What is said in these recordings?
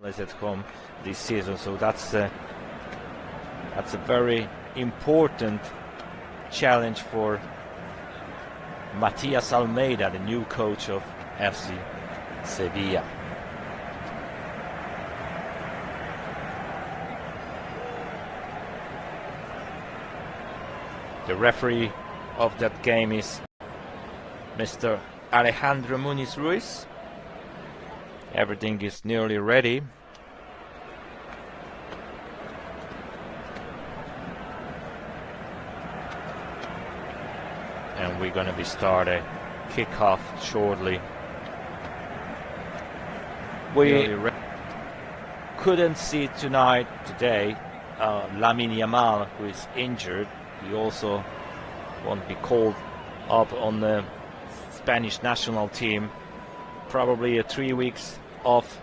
at home this season, so that's a very important challenge for Matias Almeida, the new coach of FC Sevilla. The referee of that game is Mr. Alejandro Muniz Ruiz. Everything is nearly ready. And we're going to be starting kickoff shortly. We couldn't see today Lamine Yamal, who is injured. He also won't be called up on the Spanish national team. Probably 3 weeks off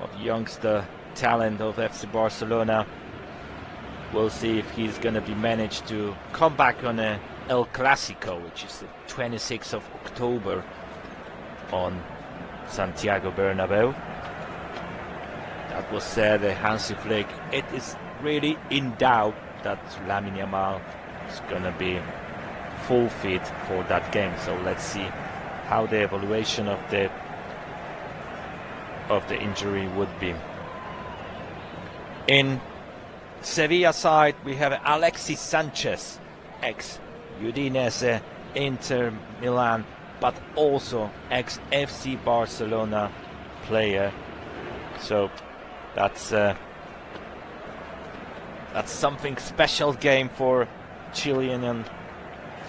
of youngster talent of FC Barcelona. We'll see if he's going to be managed to come back on a El Clasico, which is the 26th of October on Santiago Bernabeu. That was said, Hansi Flick. It is really in doubt that Lamine Yamal is going to be full fit for that game. So let's see how the evaluation of the injury would be. In Sevilla side, we have Alexis Sanchez, ex-Udinese, Inter Milan, but also ex-FC Barcelona player. So that's something special game for Chilean and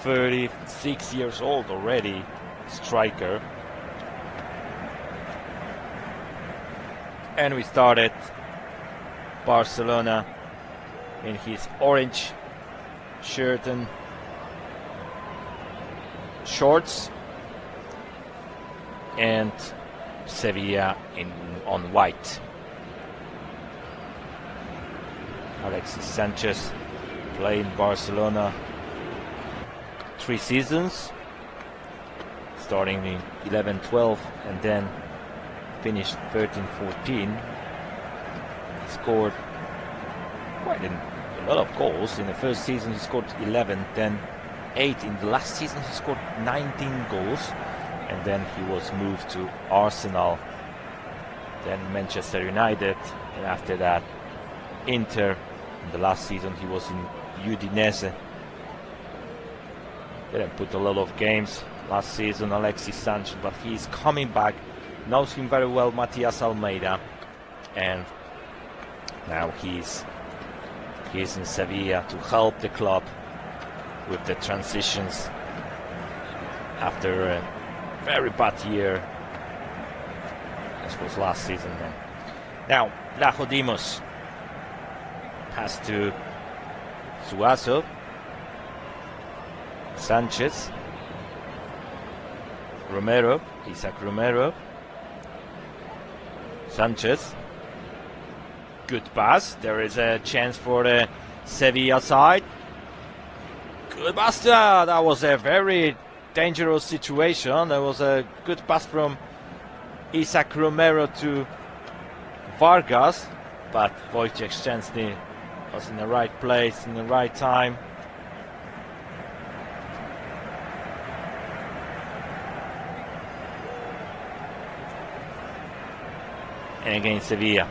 36 years old already striker. And we started Barcelona in his orange shirt and shorts, and Sevilla on white. Alexis Sanchez playing Barcelona 3 seasons, starting in 11-12 and then finished 13-14. He scored quite a lot of goals. In the first season he scored 11, then 8. In the last season he scored 19 goals, and then he was moved to Arsenal, then Manchester United, and after that Inter. In the last season he was in Udinese. Didn't put a lot of games last season, Alexis Sanchez, but he's coming back. Knows him very well, Matias Almeida, and now he's in Sevilla to help the club with the transitions after a very bad year. This was last season. Now Lajodimos pass to Suazo, Sanchez, Romero, Isaac Romero, Sanchez, good pass. There is a chance for the Sevilla side. Good pass. That was a very dangerous situation. There was a good pass from Isaac Romero to Vargas, but Wojciech Szczęsny was in the right place in the right time. And again Sevilla,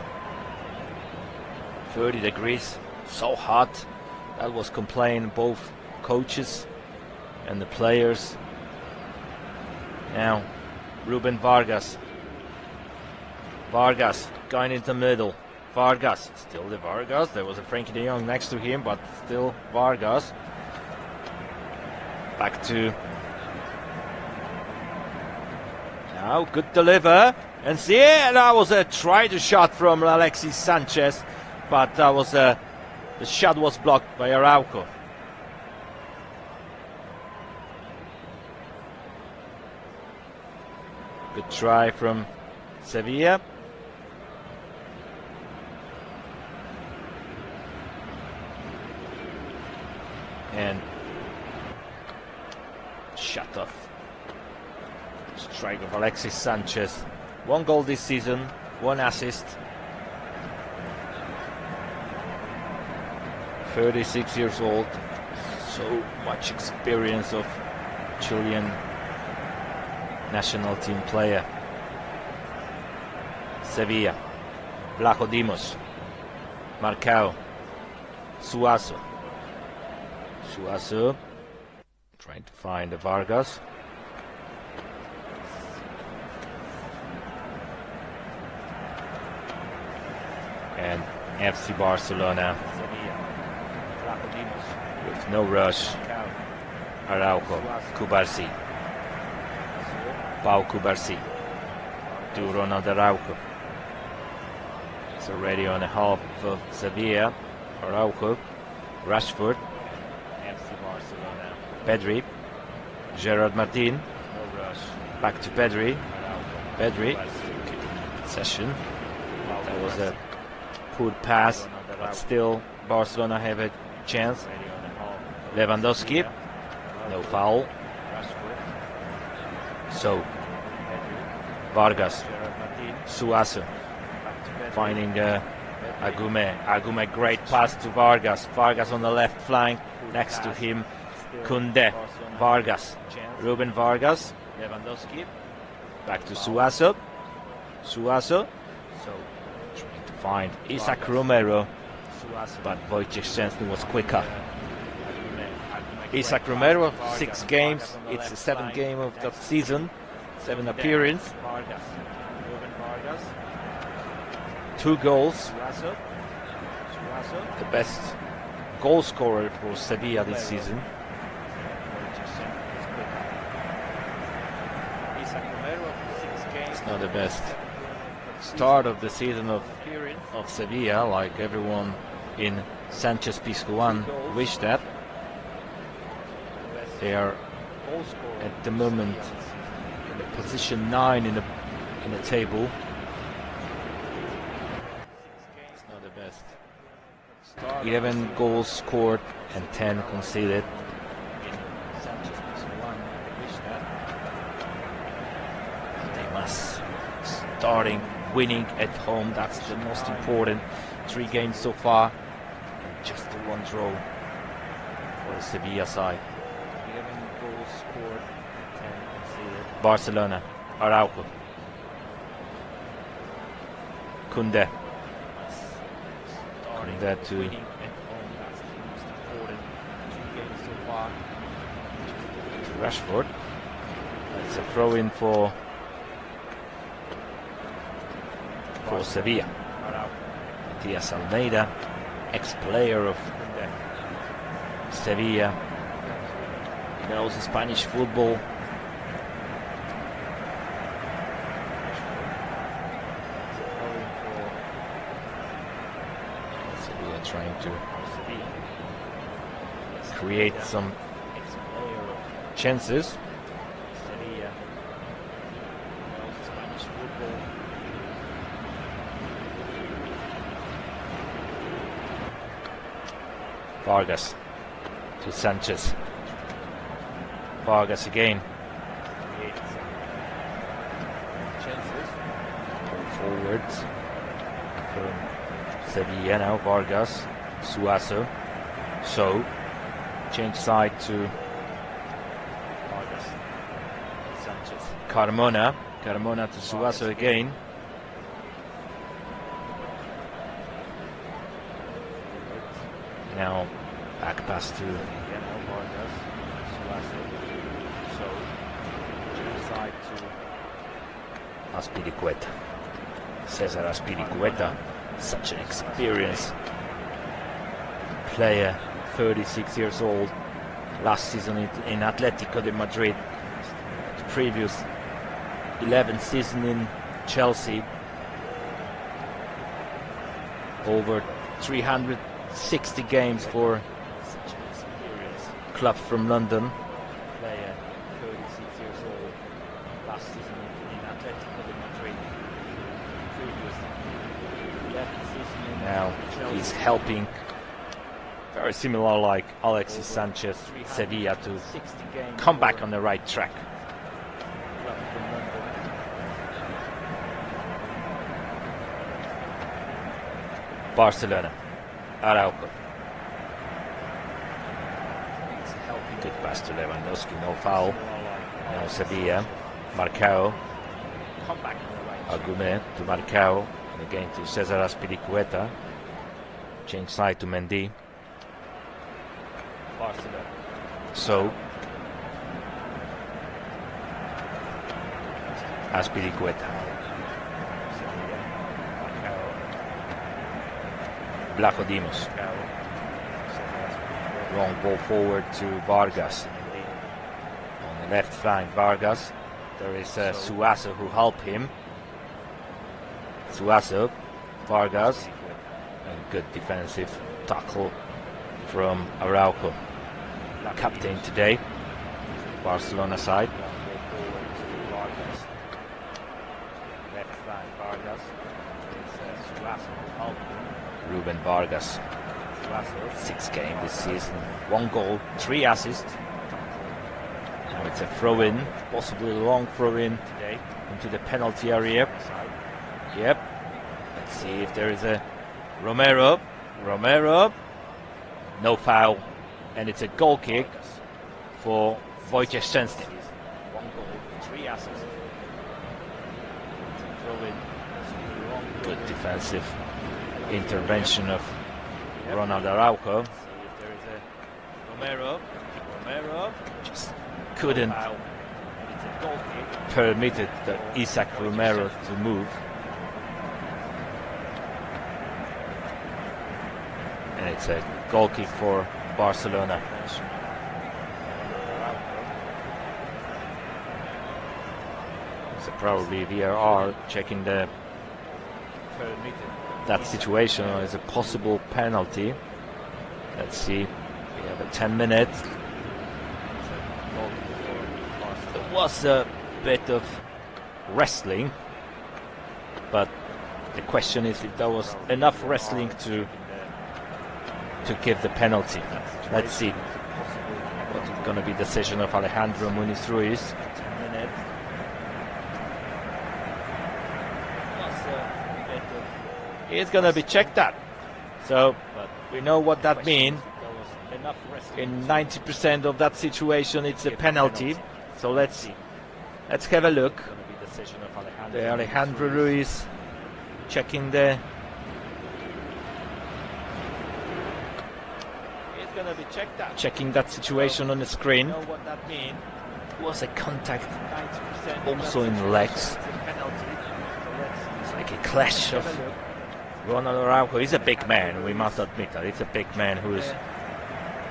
30 degrees, so hot. That was complaining both coaches and the players. Now Ruben Vargas going into the middle. Vargas, still the Vargas. There was a Frankie de Jong next to him, but still Vargas. Back to now, good deliver. And see, that was a try to shot from Alexis Sanchez, but that was the shot was blocked by Araujo. Good try from Sevilla. And shut off. Strike of Alexis Sanchez. 1 goal this season, 1 assist, 36 years old. So much experience of Chilean national team player. Sevilla. Vlaho Dimos. Marcao. Suazo. Suazo trying to find the Vargas. And FC Barcelona with no rush. Araujo, Cubarsí, Pau Cubarsí to Ronald Araujo. He's already on the half of Sevilla. Araujo, Rashford, FC Barcelona. Pedri, Gerard Martin, no rush. Back to Pedri. Pedri keeping possession. That was a poor pass, but still Barcelona have a chance. Lewandowski, no foul. So Vargas, Suazo finding Agume. Agume, great pass to Vargas. Vargas on the left flank, next to him Koundé. Vargas, Ruben Vargas, Lewandowski, back to Suazo. Suazo, so trying to find Isaac Romero, but Wojciech Szczęsny was quicker. Isaac Romero, 6 games. It's the 7th game of that season, 7 appearances, 2 goals. The best goal scorer for Sevilla this season. It's not the best start of the season of Sevilla, like everyone in Sanchez Pizjuan wished that. They are at the moment in the position 9 in the table. It's not the best. 11 goals scored and 10 conceded. They must starting winning at home. That's the most important. 3 games so far and just the 1 draw for the Sevilla side. 11 goals scored, 10 conceded. Barcelona, Araujo, Koundé. Koundé to Rashford. It's a throw-in for Sevilla. Matias Almeida, ex-player of Sevilla. He knows Spanish football. Sevilla trying to create some chances. Sevilla knows Spanish football. Vargas to Sanchez. Vargas again. Chances. Forwards from Sevilla now. Vargas, Suazo. So change side to Vargas. Sanchez. Carmona to Suazo again. Now back pass to Vargas, Suazo. So side to Azpilicueta. Cesar Azpilicueta, such an experienced player, 36 years old. Last season in Atletico de Madrid. The previous 11th season in Chelsea. Over 360 games for such an experienced club from London. Player, 36 years old. Last season in Atletico de Madrid. Previous 11th season in now Chelsea. He's helping, very similar like Alexis Sanchez, Sevilla to come back on the right track. Barcelona, Araujo, Good pass to Lewandowski, no foul. Now Sevilla, Marcao, Agume to Marcao, and again to Cesar Azpilicueta. Change side to Mendy. So Azpilicueta. Blachodimos. Long ball forward to Vargas. On the left flank, Vargas. There is Suazo who help him. Suazo, Vargas, and good defensive tackle from Araujo, captain today, Barcelona side. Left flank, Vargas. Suazo who help him. Ruben Vargas. 6 games this season, 1 goal, 3 assists. Now it's a throw-in, possibly a long throw-in today into the penalty area. Yep. Let's see if there is a Romero. No foul, and it's a goal kick for Wojciech Szczęsny. 1 goal, 3 assists. Good defensive intervention of Ronald Araujo. See if there is a Romero just couldn't permitted the Isaac Romero to move. And it's a goal kick for Barcelona. So probably VAR checking that situation as a possible penalty. Let's see. We have 10 minutes. There was a bit of wrestling, but the question is if there was enough wrestling to give the penalty. Let's see what is going to be the decision of Alejandro Muniz Ruiz. 10 minutes. It's going to be checked out. So we know what that means. In 90% of that situation, it's a penalty. So let's have a look. The Alejandro Ruiz checking the. It's going to be checked out. Checking that situation on the screen. Know what that means. Was a contact also in the legs. It's like a clash of. Ronald Araujo is a big man, we must admit that. It's a big man who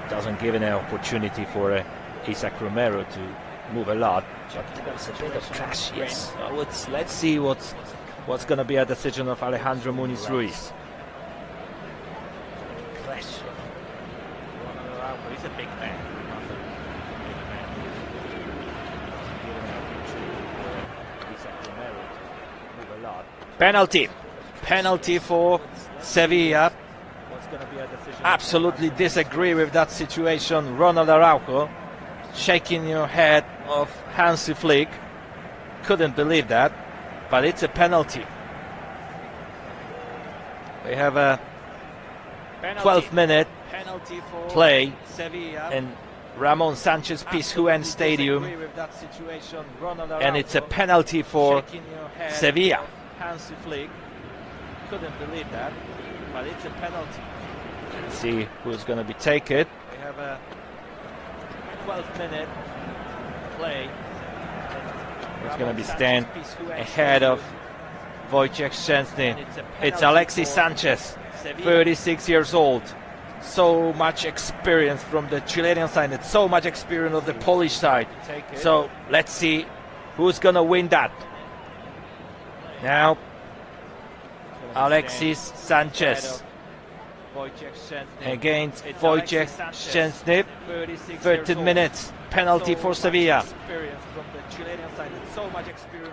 doesn't give an opportunity for Isaac Romero to move a lot. But there was a bit of clash, yes. Let's see what's going to be a decision of Alejandro Muniz Ruiz. Clash. Ronald Araujo is a big man. Penalty for Sevilla. Absolutely disagree with that situation. Ronald Araujo shaking your head of Hansi Flick. Couldn't believe that, but it's a penalty. We have a 12-minute play in Ramon Sanchez Pizjuan Stadium, and it's a penalty for Sevilla. Hansi Flick. Couldn't believe that, but it's a penalty. Let's see who's going to be taken. We have a 12-minute play. Who's going to be stand ahead of Wojciech Szczęsny? It's Alexis Sanchez, 36 years old. So much experience from the Chilean side, and so much experience of the Polish side. So let's see who's going to win that. Now, Alexis Sanchez against Wojciech Szczęsny. 13 minutes. Penalty for Sevilla.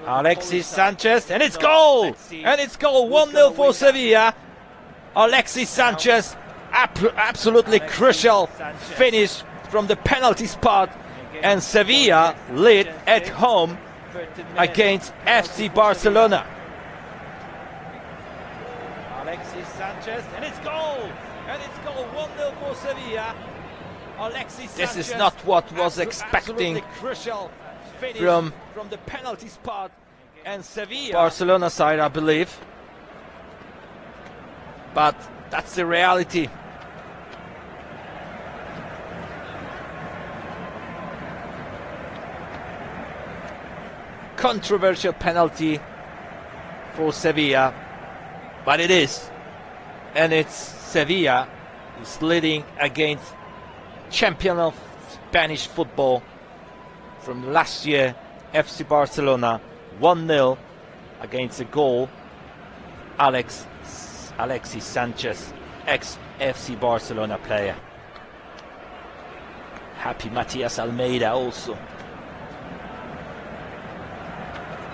Alexis Sanchez, and it's goal! And it's goal, 1-0 for Sevilla. Alexis Sanchez, absolutely crucial finish from the penalty spot. And Sevilla lead at home against FC Barcelona. Alexis Sanchez, and it's goal! And it's goal, 1-0 for Sevilla. This is not what was expecting from the penalty spot, and Sevilla. Barcelona side, I believe. But that's the reality. Controversial penalty for Sevilla, but it is. And it's Sevilla who's leading against champion of Spanish football from last year, FC Barcelona, 1-0 against a goal. Alexis Sanchez, ex-FC Barcelona player. Happy Matias Almeida also.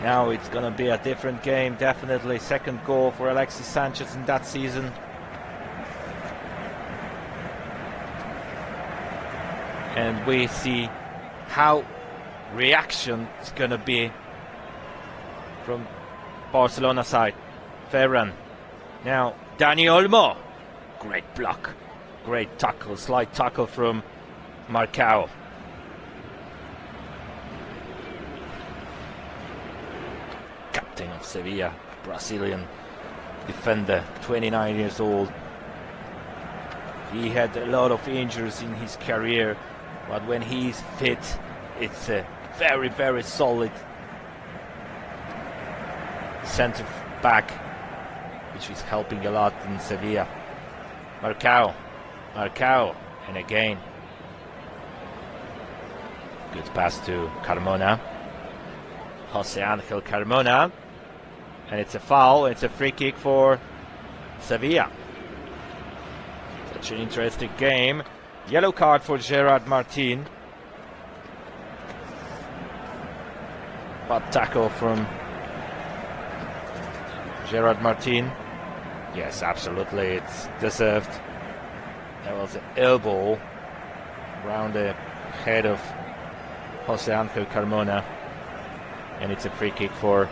Now it's going to be a different game, definitely. Second goal for Alexis Sanchez in that season. And we see how reaction is going to be from Barcelona side. Ferran. Now Dani Olmo. Great block. Great tackle. Slight tackle from Marcao. Captain of Sevilla, Brazilian defender, 29 years old. He had a lot of injuries in his career, but when he's fit, it's a very, very solid centre back, which is helping a lot in Sevilla. Marcao, and again, good pass to Carmona. Jose Angel Carmona, and it's a foul. It's a free kick for Sevilla. Such an interesting game. Yellow card for Gerard Martin. Bad tackle from Gerard Martin. Yes, absolutely, it's deserved. There was an elbow around the head of Jose Angel Carmona, and it's a free kick for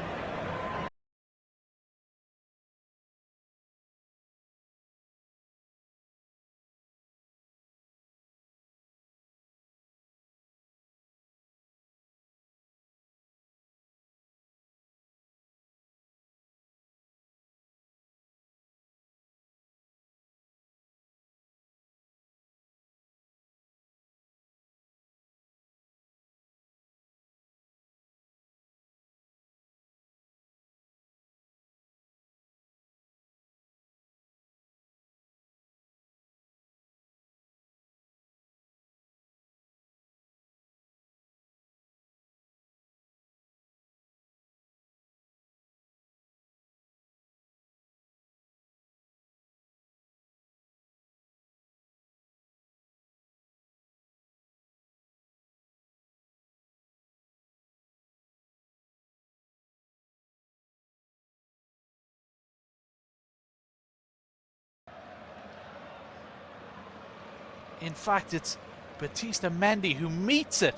In fact, it's Batista Mendy who meets it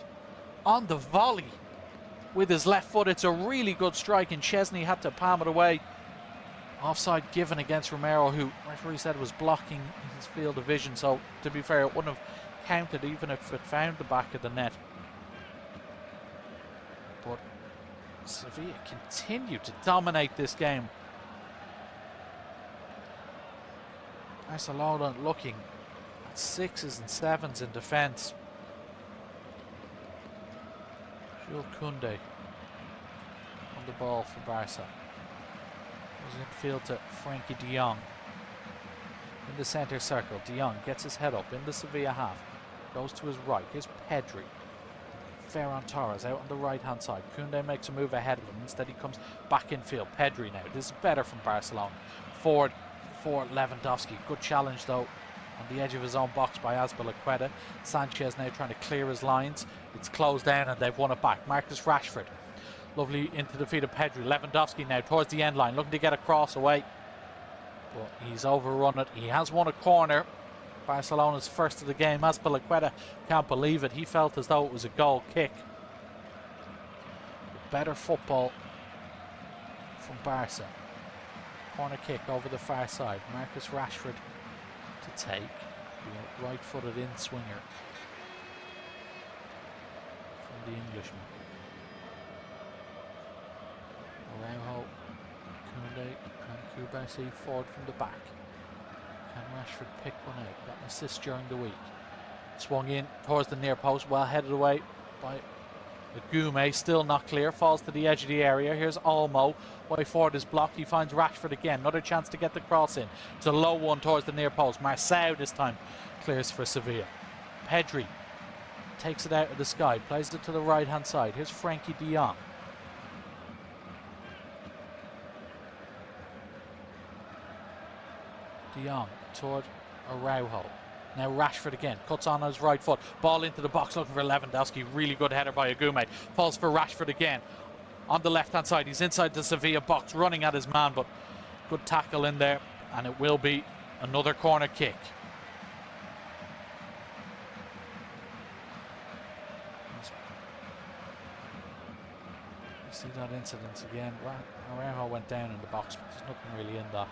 on the volley with his left foot. It's a really good strike, and Chesney had to palm it away. Offside given against Romero, who referee said was blocking his field of vision. So, to be fair, it wouldn't have counted even if it found the back of the net. But Sevilla continue to dominate this game. Barcelona looking at 6s and 7s in defence. Jules Koundé on the ball for Barca. Goes infield to Frankie de Jong. In the centre circle, de Jong gets his head up in the Sevilla half. Goes to his right. Here's Pedri. Ferran Torres out on the right hand side. Koundé makes a move ahead of him. Instead he comes back infield. Pedri now. This is better from Barcelona. Forward for Lewandowski. Good challenge though on the edge of his own box by Azpilicueta. Sanchez now trying to clear his lines. It's closed down and they've won it back. Marcus Rashford. Lovely into the feet of Pedri. Lewandowski now towards the end line, looking to get a cross away. But he's overrun it. He has won a corner. Barcelona's first of the game. Azpilicueta can't believe it. He felt as though it was a goal kick. Better football from Barca. Corner kick over the far side. Marcus Rashford to take. The right-footed in-swinger from the Englishman. Araujo, Koundé and Kubasi forward from the back. Can Rashford pick one out? Got an assist during the week. Swung in towards the near post, well headed away by Agume, still not clear, falls to the edge of the area. Here's Olmo, way forward is blocked, he finds Rashford again, another chance to get the cross in. It's a low one towards the near post. Marçal this time clears for Sevilla. Pedri takes it out of the sky, plays it to the right hand side. Here's Frankie de Jong. De Jong toward Araujo. Now Rashford again, cuts on his right foot. Ball into the box looking for Lewandowski. Really good header by Agume. Falls for Rashford again. On the left hand side, he's inside the Sevilla box, running at his man, but good tackle in there. And it will be another corner kick. You see that incident again. Araujo went down in the box, but there's nothing really in that.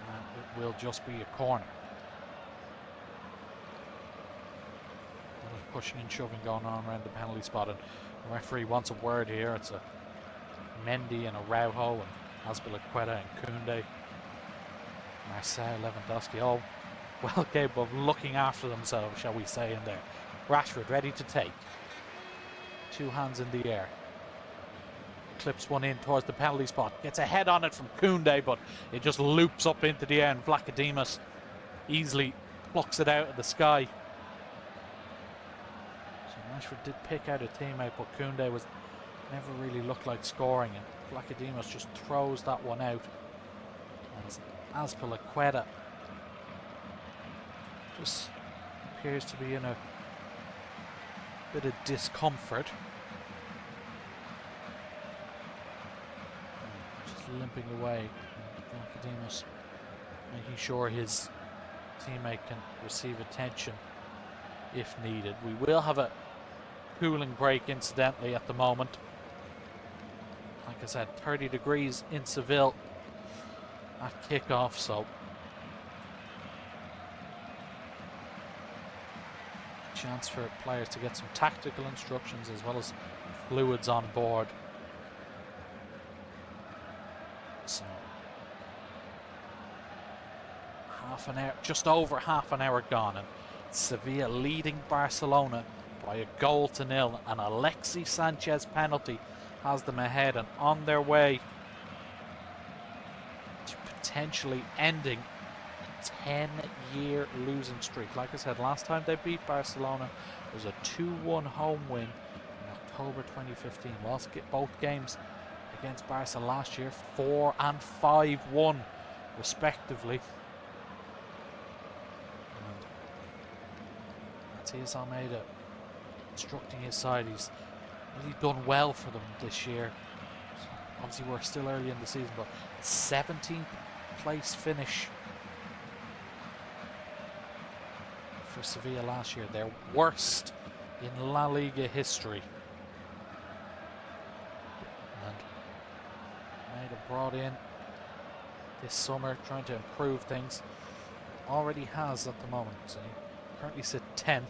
And it will just be a corner. Pushing and shoving going on around the penalty spot, and the referee wants a word here. It's a Mendy and Araujo and Azpilicueta and Koundé. Marçal, Lewandowski, all well capable of looking after themselves, shall we say, in there. Rashford ready to take. Two hands in the air. Clips one in towards the penalty spot. Gets a head on it from Koundé, but it just loops up into the air, and Vlachodimos easily plucks it out of the sky. Rashford did pick out a teammate, but Koundé was never really looked like scoring, and Vlachodimos just throws that one out. As Azpilicueta just appears to be in a bit of discomfort. Just limping away. Vlachodimos making sure his teammate can receive attention if needed. We will have a cooling break incidentally at the moment. Like I said, 30 degrees in Seville at kickoff, so a chance for players to get some tactical instructions as well as fluids on board. So half an hour, just over half an hour gone, and Sevilla leading Barcelona by a goal to nil, and Alexis Sanchez penalty has them ahead and on their way to potentially ending a 10-year losing streak. Like I said, last time they beat Barcelona was a 2-1 home win in October 2015. Lost both games against Barca last year, 4 and 5-1 respectively. Matias Almeida instructing his side. He's really done well for them this year. Obviously we're still early in the season, but 17th place finish for Sevilla last year, their worst in La Liga history. And Almeida brought in this summer trying to improve things. Already has at the moment. So he currently sits 10th.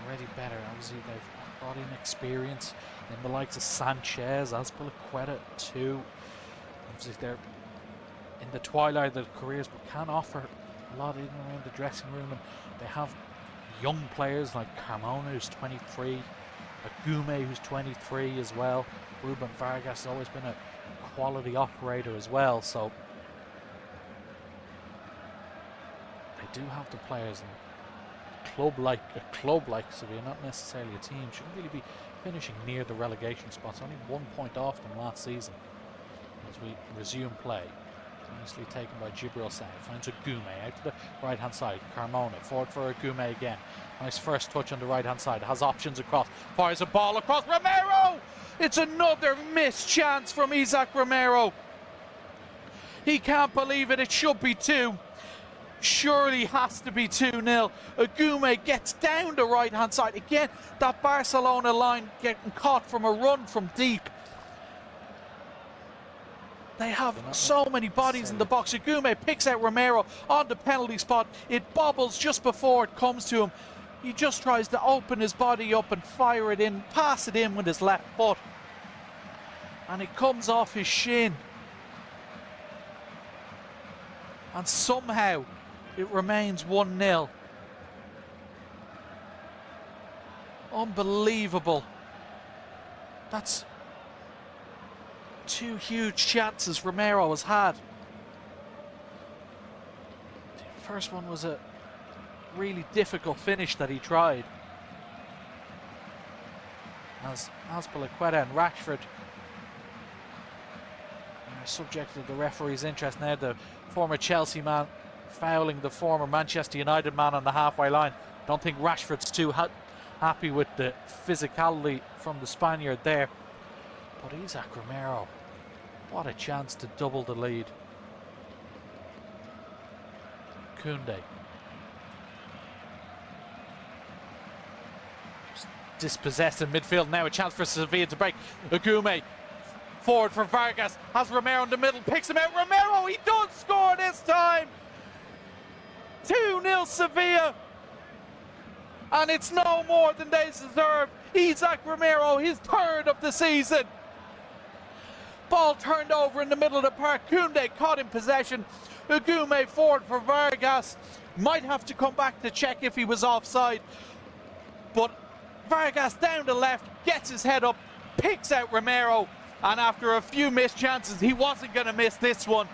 Already better. Obviously they've brought in experience in the likes of Sanchez, Azpilicueta too. Obviously they're in the twilight of their careers but can offer a lot in and around the dressing room, and they have young players like Carmona, who's 23, Agume, who's 23 as well. Ruben Vargas has always been a quality operator as well, so they do have the players. And a club like Sevilla, not necessarily a team, shouldn't really be finishing near the relegation spots. Only 1 point off them last season. As we resume play, nicely taken by Jibril Say, finds Agume out to the right hand side. Carmona forward for Agume again. Nice first touch on the right hand side, has options across, fires a ball across. Romero! It's another missed chance from Isaac Romero. He can't believe it. It should be 2. Surely has to be 2-0. Agume gets down the right hand side again. That Barcelona line getting caught from a run from deep. They have so many bodies in the box. Agume picks out Romero on the penalty spot. It bobbles just before it comes to him. He just tries to open his body up and fire it in, pass it in with his left foot. And it comes off his shin. And somehow it remains 1-0. Unbelievable. That's two huge chances Romero has had. The first one was a really difficult finish that he tried. As Azpilicueta and Rashford are subject to the referee's interest now. The former Chelsea man fouling the former Manchester United man on the halfway line. Don't think Rashford's too happy with the physicality from the Spaniard there. But Isaac Romero, what a chance to double the lead. Koundé. Just dispossessed in midfield now. A chance for Sevilla to break. Agume forward for Vargas. Has Romero in the middle. Picks him out. Romero, he does score this time. 2-0 Sevilla. And it's no more than they deserve. Isaac Romero, his third of the season. Ball turned over in the middle of the park. Koundé caught in possession. Agume forward for Vargas. Might have to come back to check if he was offside. But Vargas down the left, gets his head up, picks out Romero. And after a few missed chances, he wasn't going to miss this one.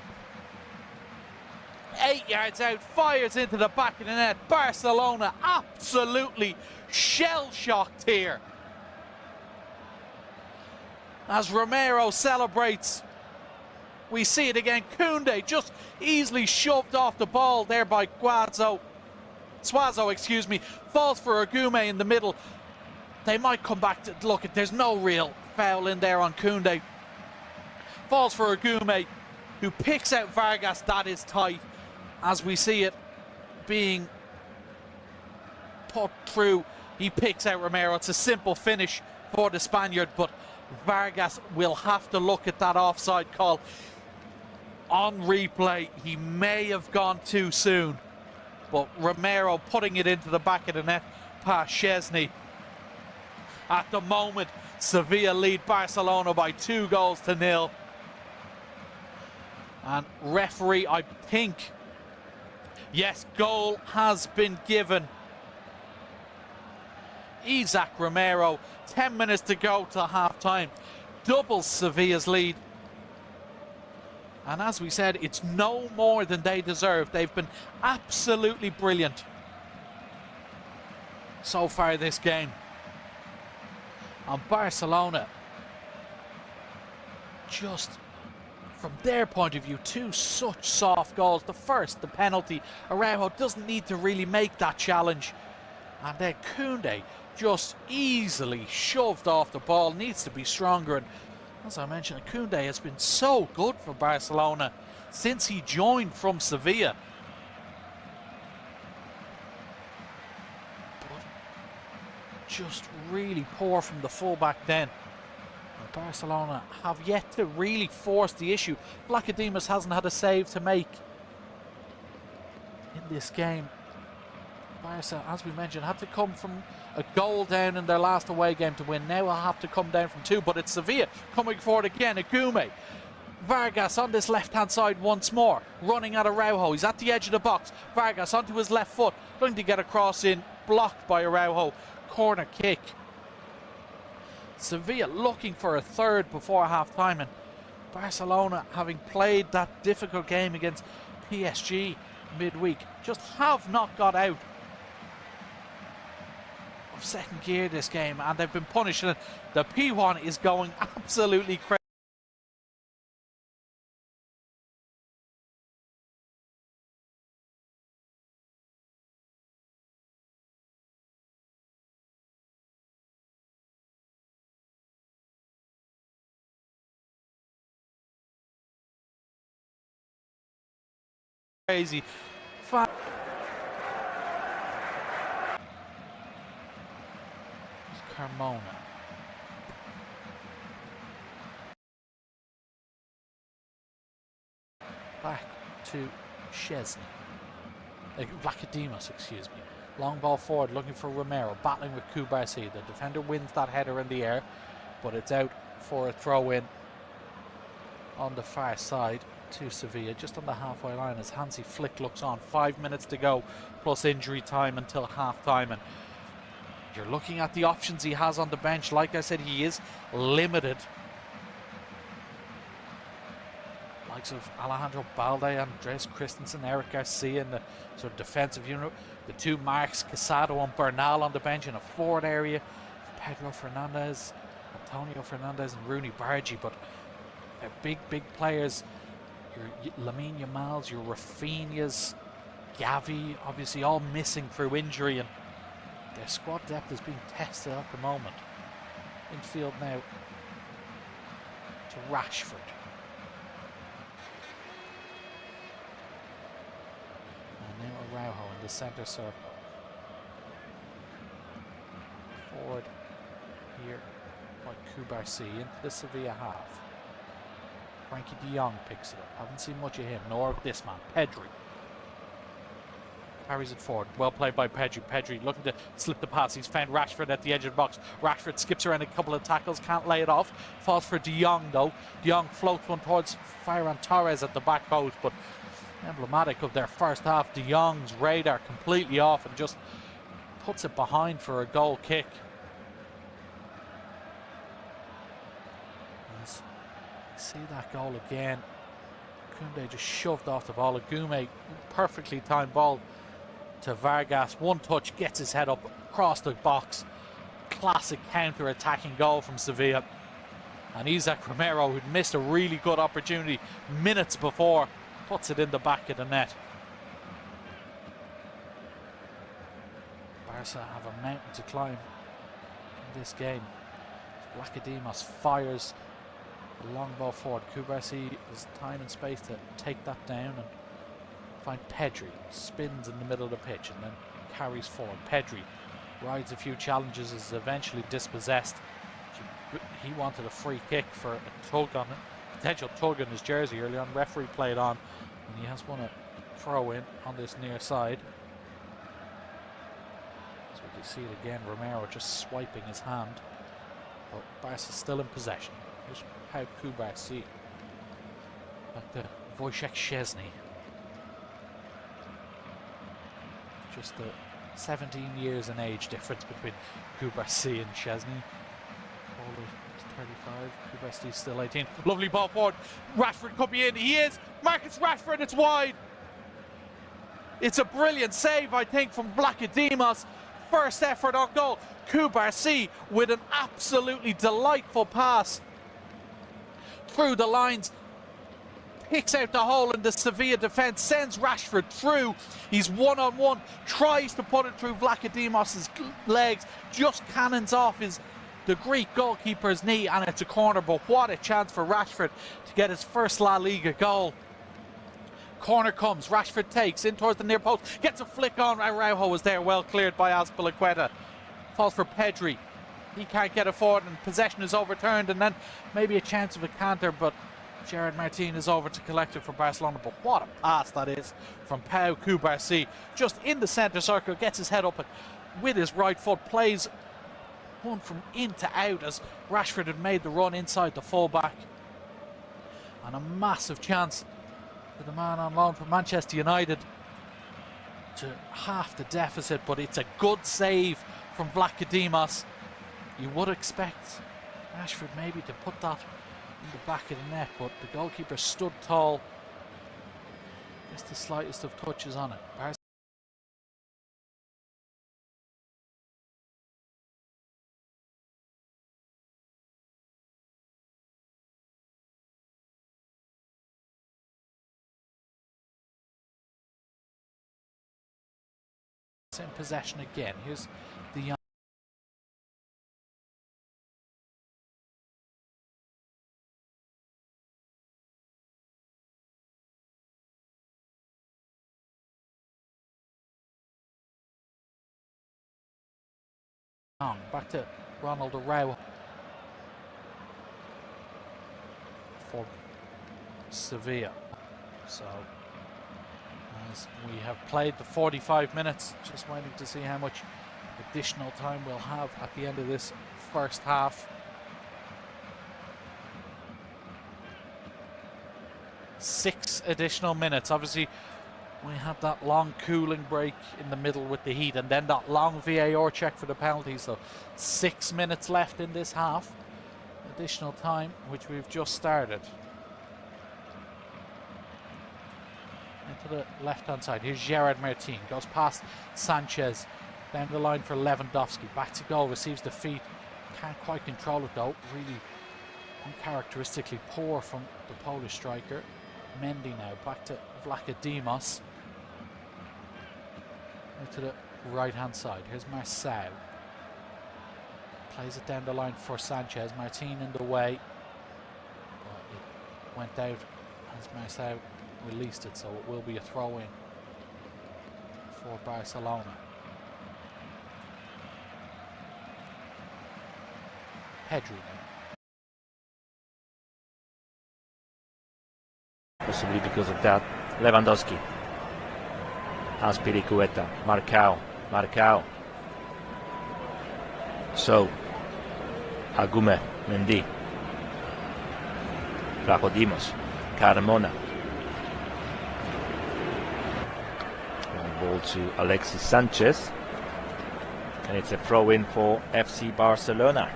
8 yards out, fires into the back of the net. Barcelona absolutely shell-shocked here. As Romero celebrates, we see it again. Koundé just easily shoved off the ball there by Suazo, falls for Agume in the middle. They might come back to look. There's no real foul in there on Koundé. Falls for Agume, who picks out Vargas. That is tight, as we see it being put through. He picks out Romero. It's a simple finish for the Spaniard, but Vargas will have to look at that offside call. On replay, he may have gone too soon, but Romero putting it into the back of the net past Szczesny. At the moment, Sevilla lead Barcelona by 2-0. And referee, I think, yes, goal has been given. Isaac Romero, 10 minutes to go to half-time, doubles Sevilla's lead. And as we said, it's no more than they deserve. They've been absolutely brilliant so far this game. And Barcelona, just from their point of view, two such soft goals. The first, the penalty. Araujo doesn't need to really make that challenge. And then Koundé just easily shoved off the ball. Needs to be stronger. And as I mentioned, Koundé has been so good for Barcelona since he joined from Sevilla. But just really poor from the fullback then. And Barcelona have yet to really force the issue. Vlachodimos hasn't had a save to make in this game. Barca, as we mentioned, had to come from a goal down in their last away game to win. Now will have to come down from 2, but it's Sevilla coming forward again. Agume. Vargas on this left-hand side once more, running at Araujo. He's at the edge of the box. Vargas onto his left foot, going to get a cross in, blocked by Araujo. Corner kick. Sevilla looking for a third before half-time, and Barcelona, having played that difficult game against PSG midweek, just have not got out of second gear this game, and they've been punished. And the P1 is going absolutely crazy. Carmona. back to Szczesny. Vlachodimos, excuse me. Long ball forward, looking for Romero, battling with Kubarsi. The defender wins that header in the air, but it's out for a throw-in on the far side to Sevilla, just on the halfway line as Hansi Flick looks on. 5 minutes to go, plus injury time until half-time, and you're looking at the options he has on the bench. Like I said, he is limited. Likes of Alejandro Balde, Andres Christensen, Eric Garcia in the sort of defensive unit. The two marks, Casado and Bernal on the bench in a forward area. Pedro Fernandez, Antonio Fernandez and Rooney Bargi, but they're big players. Your Lamine Yamals, your Rafinhas, Gavi, obviously all missing through injury, and their squad depth is being tested at the moment. Infield now to Rashford. And now Araujo in the centre circle. Forward here by Kubarsi into the Sevilla half. Frankie de Jong picks it up. Haven't seen much of him, nor of this man, Pedri. Carries it forward. Well played by Pedri. Pedri looking to slip the pass. He's found Rashford at the edge of the box. Rashford skips around a couple of tackles, can't lay it off. Falls for de Jong though. De Jong floats one towards Ferran Torres at the back post, but emblematic of their first half, de Jong's radar completely off and just puts it behind for a goal kick. See that goal again. Koundé just shoved off the ball. Agume, perfectly timed ball to Vargas. One touch, gets his head up across the box. Classic counter-attacking goal from Sevilla. And Isaac Romero, who'd missed a really good opportunity minutes before, puts it in the back of the net. Barca have a mountain to climb in this game. Vlachodimos fires the long ball forward. Kubarsi has time and space to take that down and find Pedri. Spins in the middle of the pitch and then carries forward. Pedri rides a few challenges, is eventually dispossessed. He wanted a free kick for a tug on it, potential tug on his jersey early on. Referee played on, and he has won a throw in on this near side. So we can see it again. Romero just swiping his hand, but Barca still in possession. Here's how Kubarsi back to Wojciech Szczesny. Just the 17 years in age difference between Kubarsi and Szczesny. All is 35. Kubarsi's still 18. Lovely ball forward. Rashford could be in. He is. Marcus Rashford. It's wide. It's a brilliant save, I think, from Vlachodimos. First effort on goal. Kubarsi with an absolutely delightful pass through the lines, picks out the hole in the Sevilla defence, sends Rashford through. He's one-on-one, tries to put it through Vlachodimos' legs, just cannons off the Greek goalkeeper's knee, and it's a corner. But what a chance for Rashford to get his first La Liga goal. Corner comes, Rashford takes in towards the near post, gets a flick on. Araujo was there, well cleared by Azpilicueta. Falls for Pedri. He can't get it forward and possession is overturned, and then maybe a chance of a counter, but Gerard Martin is over to collect it for Barcelona. But what a pass that is from Pau Kubarsi, just in the centre circle, gets his head up and with his right foot plays one from in to out as Rashford had made the run inside the fullback. And a massive chance for the man on loan from Manchester United to half the deficit, but it's a good save from Vlachodimos. You would expect Rashford maybe to put that in the back of the net, but the goalkeeper stood tall. Just the slightest of touches on it. In possession again. Here's the young back to Ronald Araujo for Sevilla. So, as we have played the 45 minutes, just waiting to see how much additional time we'll have at the end of this first half. 6 additional minutes. Obviously, we had that long cooling break in the middle with the heat, and then that long VAR check for the penalty. So 6 minutes left in this half. Additional time, which we've just started. Into the left-hand side. Here's Gerard Martin. Goes past Sanchez. Down the line for Lewandowski. Back to goal. Receives the feet. Can't quite control it though. Really uncharacteristically poor from the Polish striker. Mendy now. Back to Vlachodimos. To the right-hand side. Here's Marcel. Plays it down the line for Sanchez. Martin in the way. But it went out as Marcel released it, so it will be a throw-in for Barcelona. Pedri now. Possibly because of that. Lewandowski. Azpilicueta. Marcao. So, Agume, Mendy. Vlachodimos. Carmona. Long ball to Alexis Sanchez. And it's a throw-in for FC Barcelona.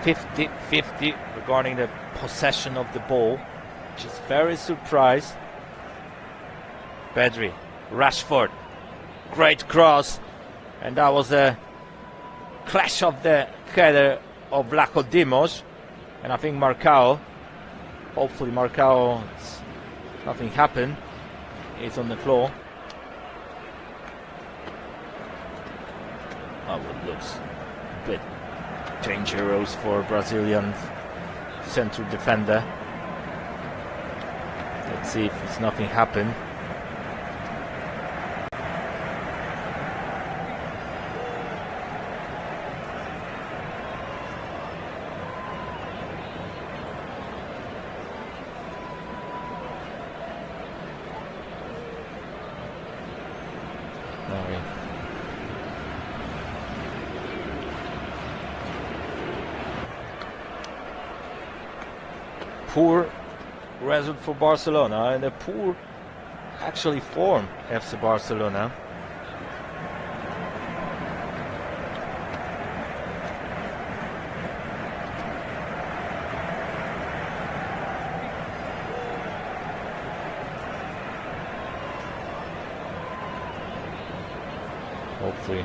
(50-50) regarding the possession of the ball. Just very surprised. Pedri, Rashford, great cross, and that was a clash of the header of Vlachodimos, and I think Marcao, hopefully Marcao, nothing happened, is on the floor. Oh, it looks a bit dangerous for Brazilian central defender. Let's see if it's nothing happened. Poor result for Barcelona, and a poor actually form FC Barcelona. Hopefully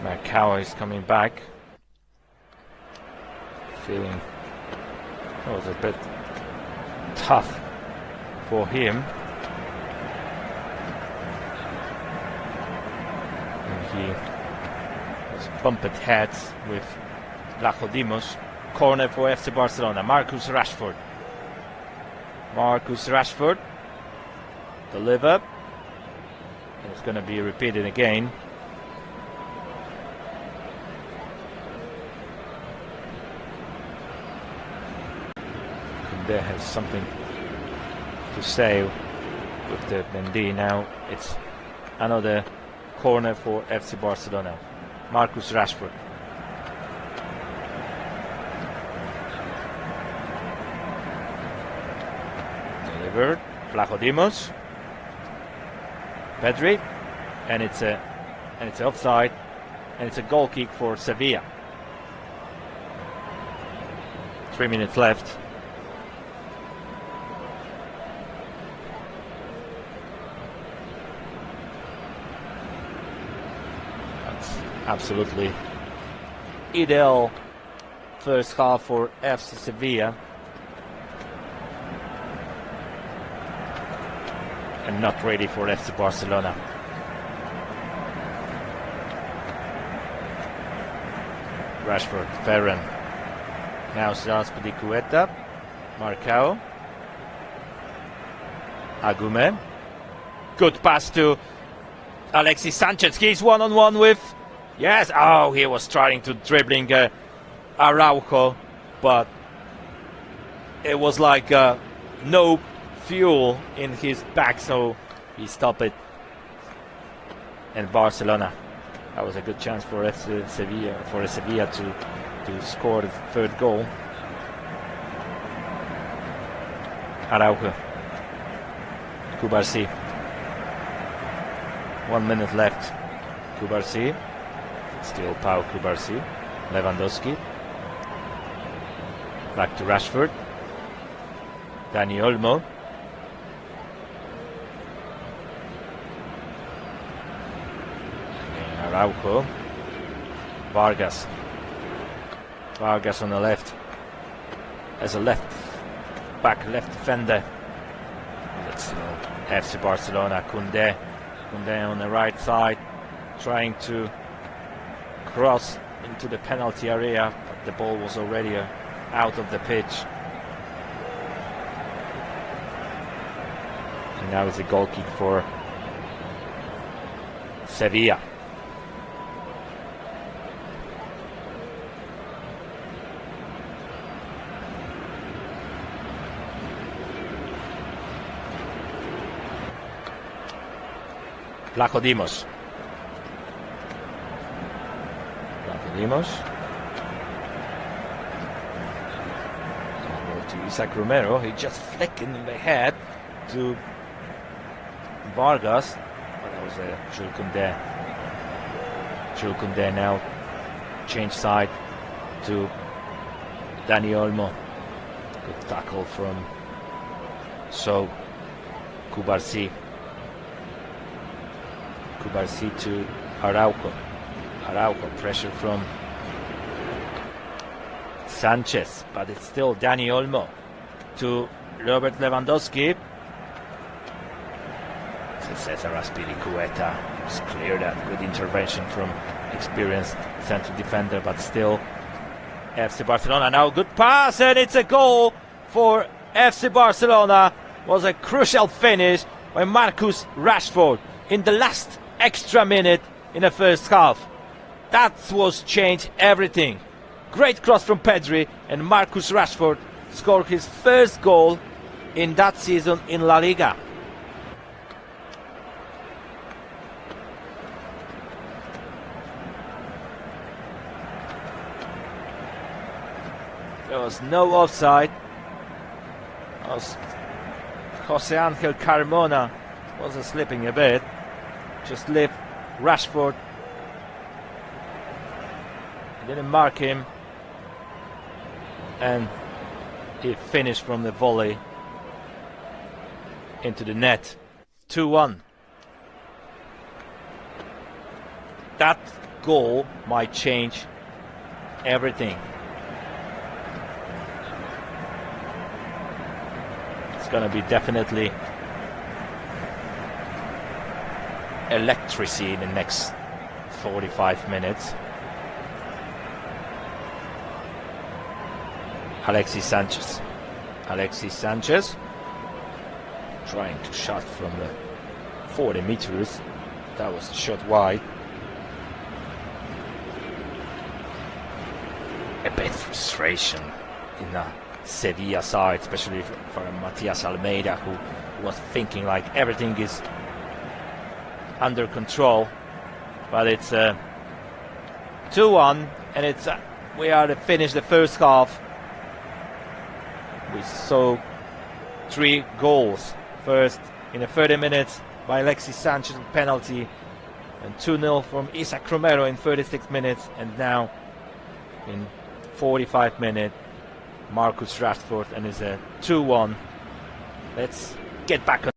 Marcao is coming back. Feeling it was a bit tough for him. And he was bumped heads with Vlachodimos. Corner for FC Barcelona. Marcus Rashford. Deliver. It's going to be repeated again. There has something to say with the Mendy. Now it's another corner for FC Barcelona. Marcus Rashford. Delivered. Vlachodimos. Pedri. And it's offside. And it's a goal kick for Sevilla. 3 minutes left. Absolutely ideal first half for FC Sevilla, and not ready for FC Barcelona. Rashford, Ferran, now Azpilicueta, Marcao, Agume, good pass to Alexis Sanchez. He's one-on-one with Yes, oh, he was trying to dribbling Araujo, but it was like no fuel in his back, so he stopped it. And Barcelona, that was a good chance for Sevilla to score the third goal. Araujo, Cubarsí. 1 minute left. Cubarsí, still Pau Cubarsí. Lewandowski, back to Rashford. Dani Olmo. Araujo. Vargas on the left as a left defender. That's FC Barcelona. Koundé on the right side, trying to cross into the penalty area, but the ball was already out of the pitch. And now it's a goal kick for Sevilla. Vlachodimos. To Isaac Romero, he just flicked in the head to Vargas, but that was Jules Koundé. Jules Koundé now change side to Dani Olmo. Good tackle from Cubarsí to Araujo. Pressure from Sanchez, but it's still Dani Olmo to Robert Lewandowski. Cesar Azpilicueta. It's clear that good intervention from experienced central defender, but still FC Barcelona. Now good pass, and it's a goal for FC Barcelona. Was a crucial finish by Marcus Rashford in the last extra minute in the first half. That was changed everything. Great cross from Pedri, and Marcus Rashford scored his first goal in that season in La Liga. There was no offside. Jose Angel Carmona was slipping a bit. Just left Rashford. He didn't mark him. And he finished from the volley into the net. 2-1. That goal might change everything. It's going to be definitely electricity in the next 45 minutes. Alexis Sanchez trying to shot from the 40 meters. That was a shot wide. A bit frustration in the Sevilla side, especially for Matias Almeida, who was thinking like everything is under control, but it's 2-1, and it's we are to finish the first half. We saw 3 goals. First in the 30 minutes by Alexis Sanchez penalty, and 2-0 from Isaac Romero in 36 minutes, and now in 45 minutes Marcus Rashford, and it's a 2-1. Let's get back on.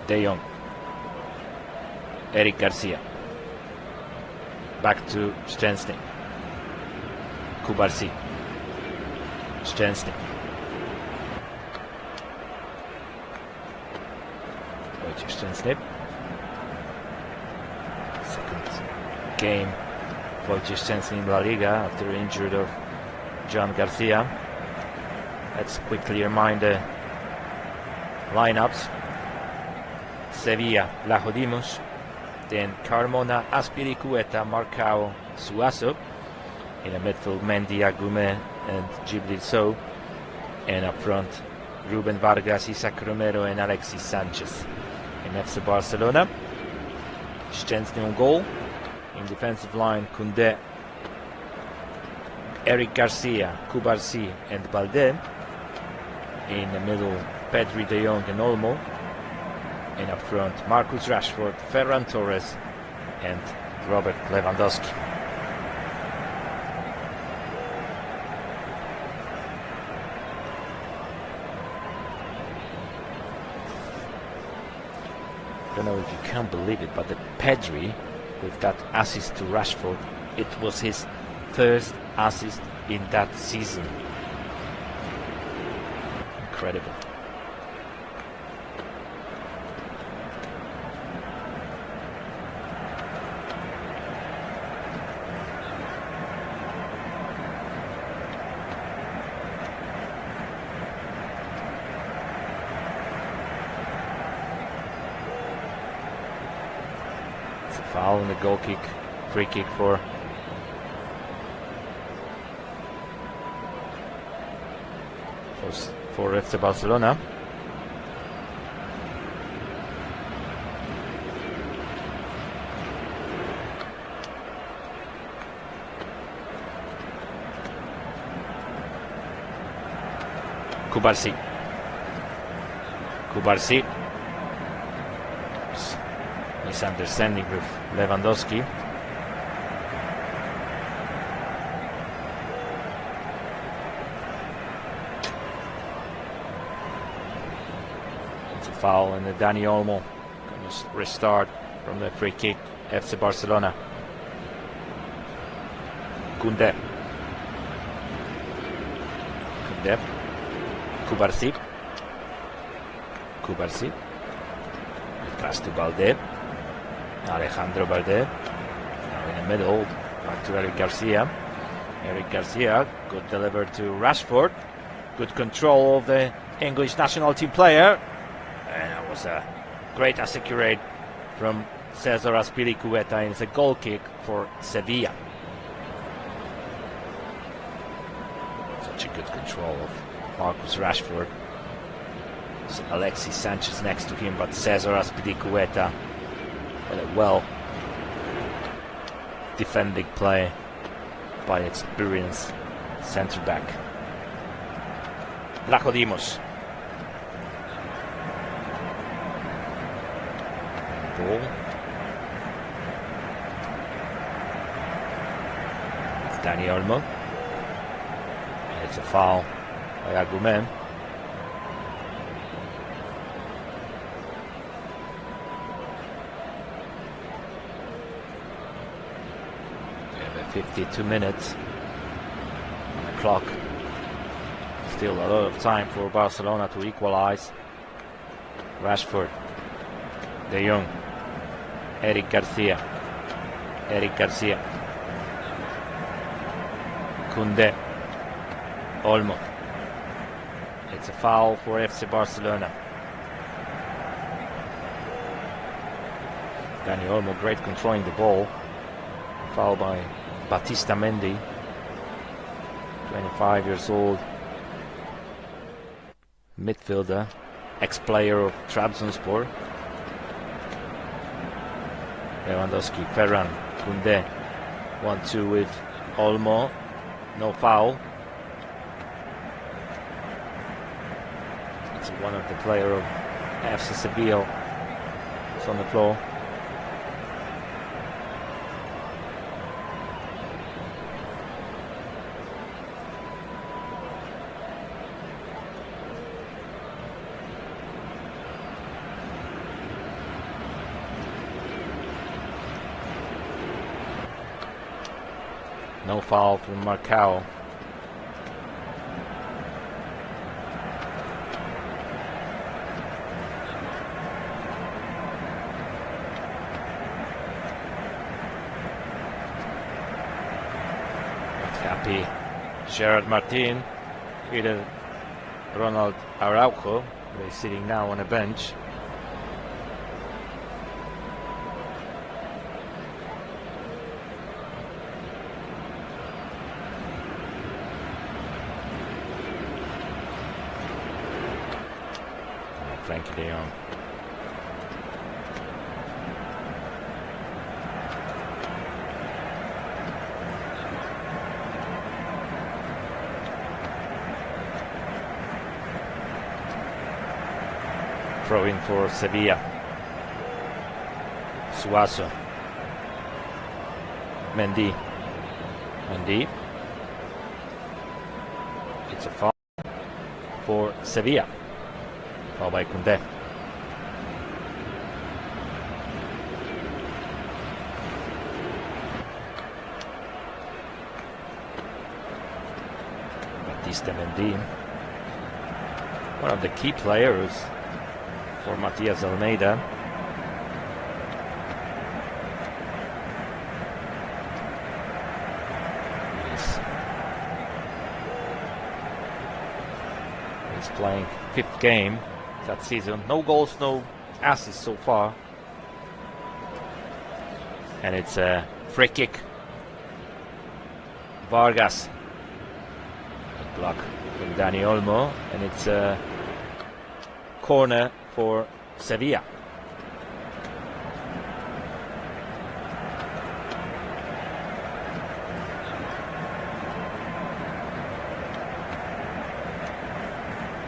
De Jong. Eric Garcia. Back to Szczęsny. Kubarsi. Szczęsny. Wojciech Szczęsny. Second game Wojciech Szczęsny in La Liga after injured of John Garcia. Let's quickly remind the lineups. Sevilla, Vlachodimos. Then Carmona, Azpilicueta, Marcao, Suazo. In the midfield, Mendy, Agume and Djibril Sow. And up front, Ruben Vargas, Isaac Romero and Alexis Sanchez. In FC Barcelona, Szczęsny on goal. In defensive line, Koundé, Eric Garcia, Kubarsi and Balde. In the middle, Pedri, De Jong and Olmo. And up front, Marcus Rashford, Ferran Torres and Robert Lewandowski. I don't know if you can believe it, but the Pedri, with that assist to Rashford, it was his first assist in that season. Incredible. Foul and a goal kick, free kick for FC Barcelona. Kubarsi. Misunderstanding with Lewandowski. It's a foul, and Dani Olmo going to restart from the free kick. FC Barcelona. Koundé. Kubarsi. Pass to Balde. Alejandro Balde. Now in the middle, back to Eric Garcia. Good delivered to Rashford. Good control of the English national team player. And that was a great assicurate from Cesar Azpilicueta, and it's a goal kick for Sevilla. Such a good control of Marcus Rashford. Alexis Sanchez next to him, but Cesar Azpilicueta, a well defending play by experienced centre back. Vlachodimos. Ball. It's Dani Olmo. And it's a foul by Agumen. We have 52 minutes on the clock. Still a lot of time for Barcelona to equalize. Rashford, De Jong, Eric Garcia, Koundé, Olmo. It's a foul for FC Barcelona. Dani Olmo, great controlling the ball. Foul by Batista Mendy, 25 years old, midfielder, ex-player of Trabzonspor. Lewandowski, Ferran, Koundé, 1-2 with Olmo, no foul. It's one of the player of FC Sevilla. It's on the floor. No foul from Marcao. Happy Gerard Martin. Here Ronald Araujo. They're sitting now on a bench. Frankie de Jong. Throw in for Sevilla. Suazo. Mendy. It's a foul for Sevilla. Foul by Koundé. Batista Mendy, one of the key players for Matias Almeida. He's playing 5th game that season. No goals, no assists so far. And it's a free kick. Vargas. Good block from Dani Olmo. And it's a corner for Sevilla.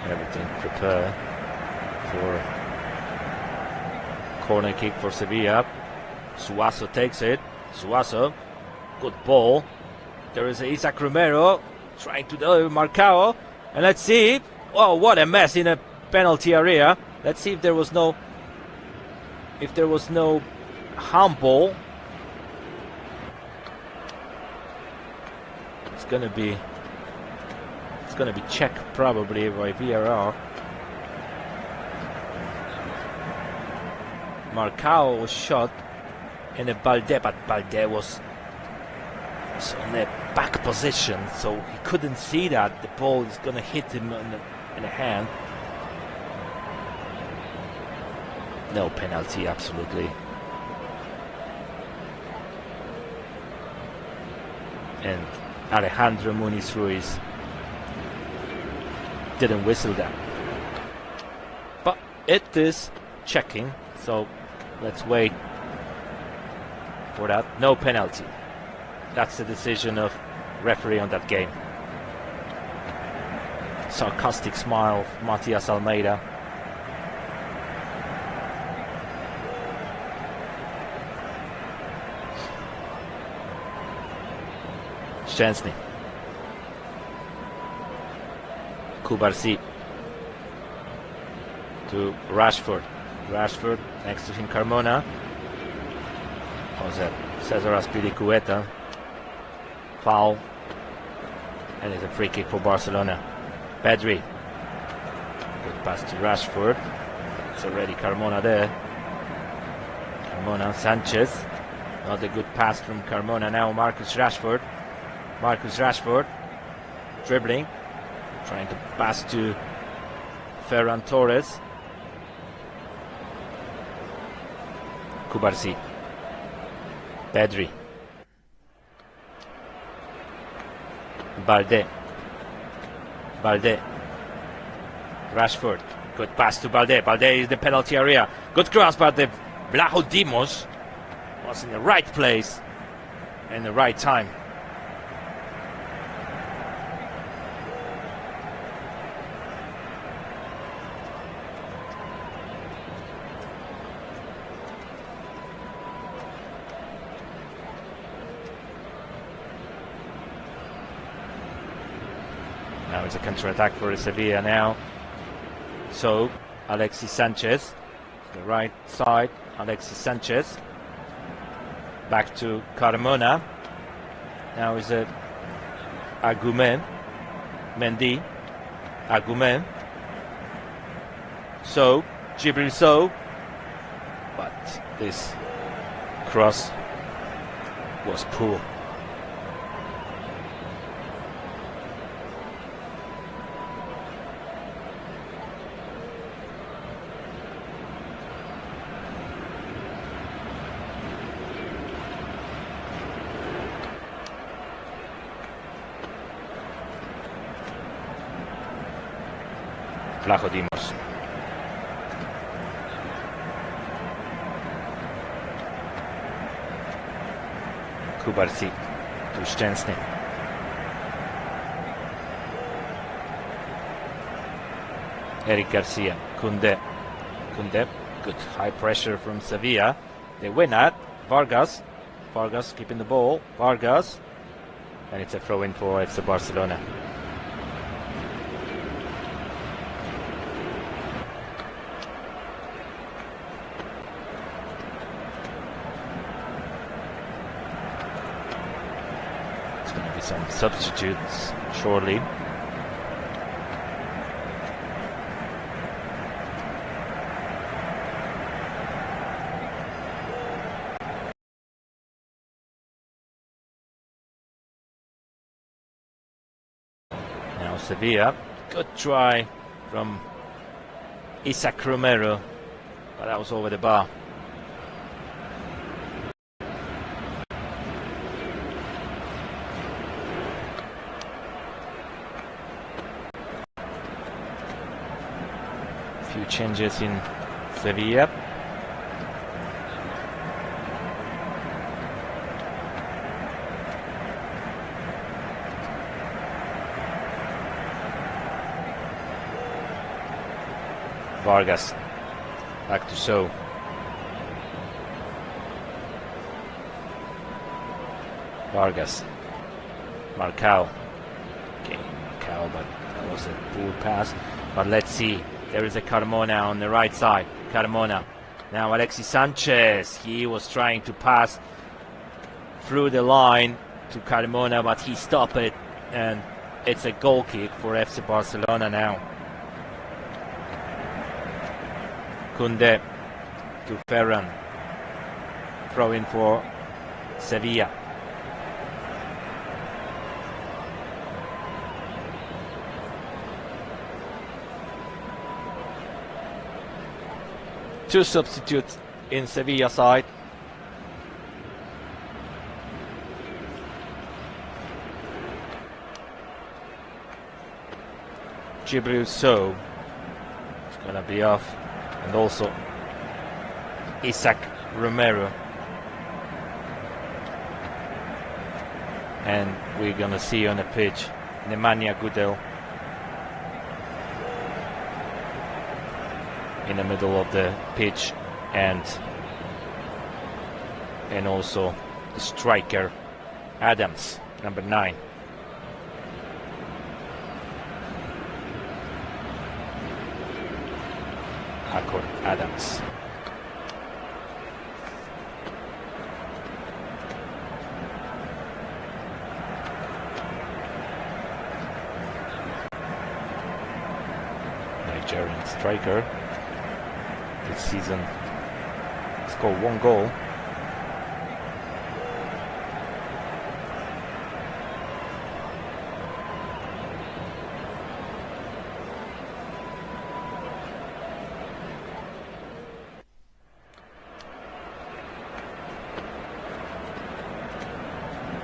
Everything prepared for corner kick for Sevilla. Suazo takes it. Suazo, good ball. There is Isaac Romero trying to deliver Marcao. And let's see. Oh, what a mess in a penalty area. Let's see if there was no handball. It's gonna be checked probably by VAR. Marcao was shot in a Balde, but Balde was on the back position, so he couldn't see that the ball is gonna hit him in the hand. No penalty, absolutely. And Alejandro Muniz Ruiz didn't whistle that. But it is checking, so let's wait for that. No penalty. That's the decision of referee on that game. Sarcastic smile of Matias Almeida. Szczęsny. Kubarsi to Rashford. Rashford next to him, Carmona. Jose Cesar Azpilicueta. Foul. And it's a free kick for Barcelona. Pedri. Good pass to Rashford. It's already Carmona there. Carmona, Sanchez. Not a good pass from Carmona now. Marcus Rashford. Marcus Rashford dribbling, trying to pass to Ferran Torres. Kubarsi. Pedri. Balde. Rashford. Good pass to Balde. Balde is the penalty area. Good cross, but the Vlaho Dimos was in the right place and the right time. Now it's a counter-attack for Sevilla now. So, Alexis Sanchez, the right side, Alexis Sanchez. Back to Carmona. Now is a Agumen. Mendy. Agumen. So, Jibril So. But this cross was poor. Vlachodimos. Kubarsi tu Szczęsny. Eric Garcia. Kunde. Good high pressure from Sevilla. They win at Vargas. Vargas keeping the ball. Vargas. And it's a throw in for FC Barcelona. Some substitutes shortly. Now Sevilla, good try from Isaac Romero, but that was over the bar. Few changes in Sevilla. Vargas back to So. Vargas. Marcao. Okay, Marcao, but that was a poor pass. But let's see. There is a Carmona on the right side. Carmona. Now Alexis Sanchez. He was trying to pass through the line to Carmona, but he stopped it. And it's a goal kick for FC Barcelona now. Kunde to Ferran. Throw in for Sevilla. Two substitutes in Sevilla side. Jibril So is going to be off, and also Isaac Romero. And we're going to see on the pitch Nemanja Gudel in the middle of the pitch, and also the striker Adams, number 9. Akor Adams. Nigerian striker. This season scored 1 goal.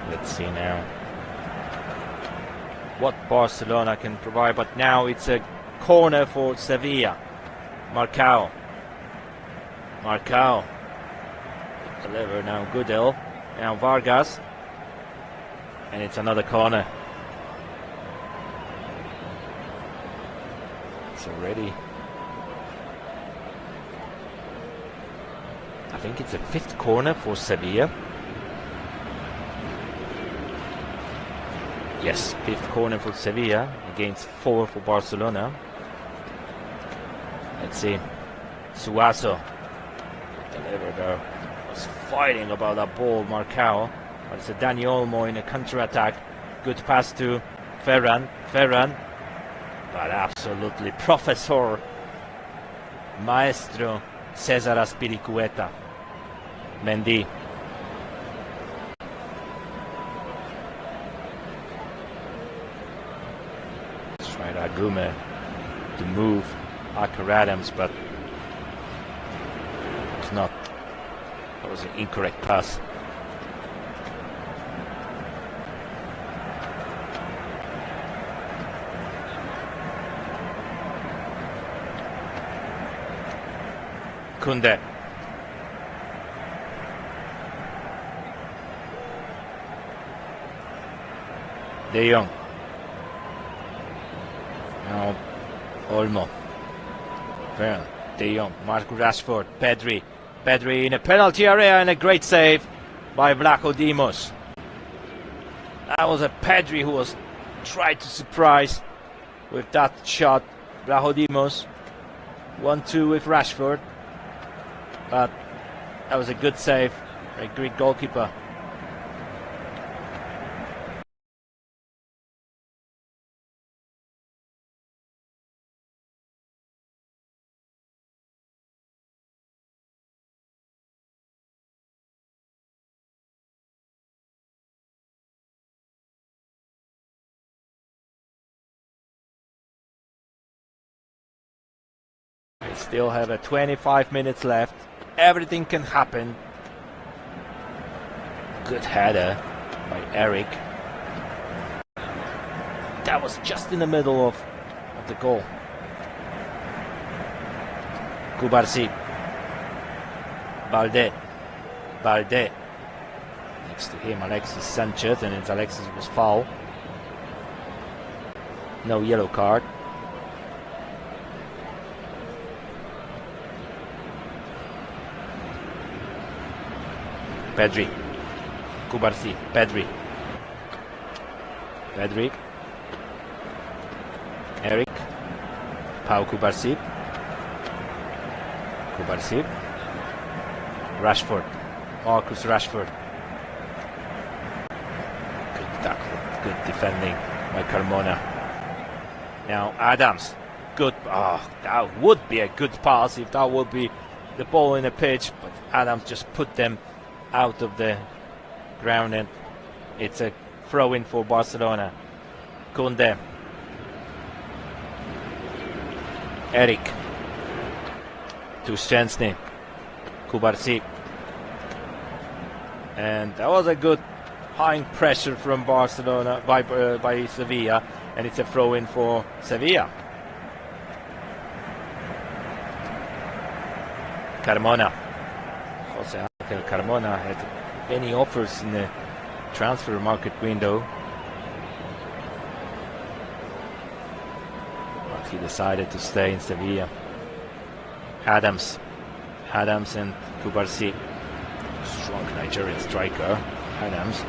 Let's see now what Barcelona can provide, but now it's a corner for Sevilla. Marcao deliver now. Gudel, now Vargas, and it's another corner. It's already, I think it's the 5th corner for Sevilla. Yes, 5th corner for Sevilla against 4 for Barcelona. Let's see. Suazo delivered there. Was fighting about that ball. Marcao. But it's a Dani Olmo in a counter-attack. Good pass to Ferran. But absolutely Professor Maestro Cesar Azpilicueta. Mendy. Tried Agume to move Aker Adams, but it's not. That was an incorrect pass. Kunde. De Jong. Now Olmo. Ferran. De Jong. Marcus Rashford. Pedri. Pedri in a penalty area and a great save by Vlaho Dimos. That was a Pedri who was tried to surprise with that shot. Vlaho Dimos. 1-2 with Rashford. But that was a good save for a Greek goalkeeper. We still have 25 minutes left. Everything can happen. Good header by Eric. That was just in the middle of the goal. Kubarsi. Balde. Next to him, Alexis Sanchez, and it's Alexis was foul. No yellow card. Pedri. Kubarsi. Pedri. Eric. Pau Kubarsi. Rashford. Marcus Rashford. Good tackle. Good defending by Carmona. Now Adams. Good. That would be a good pass if that would be the ball in the pitch. But Adams just put them out of the ground, and it's a throw-in for Barcelona. Kunde. Eric. To Szczęsny. Kubarsi. And that was a good high pressure from Barcelona by Sevilla, and it's a throw-in for Sevilla. Carmona. Jose Carmona had any offers in the transfer market window, but he decided to stay in Sevilla. Adams and Kubarsi. Strong Nigerian striker, Adams.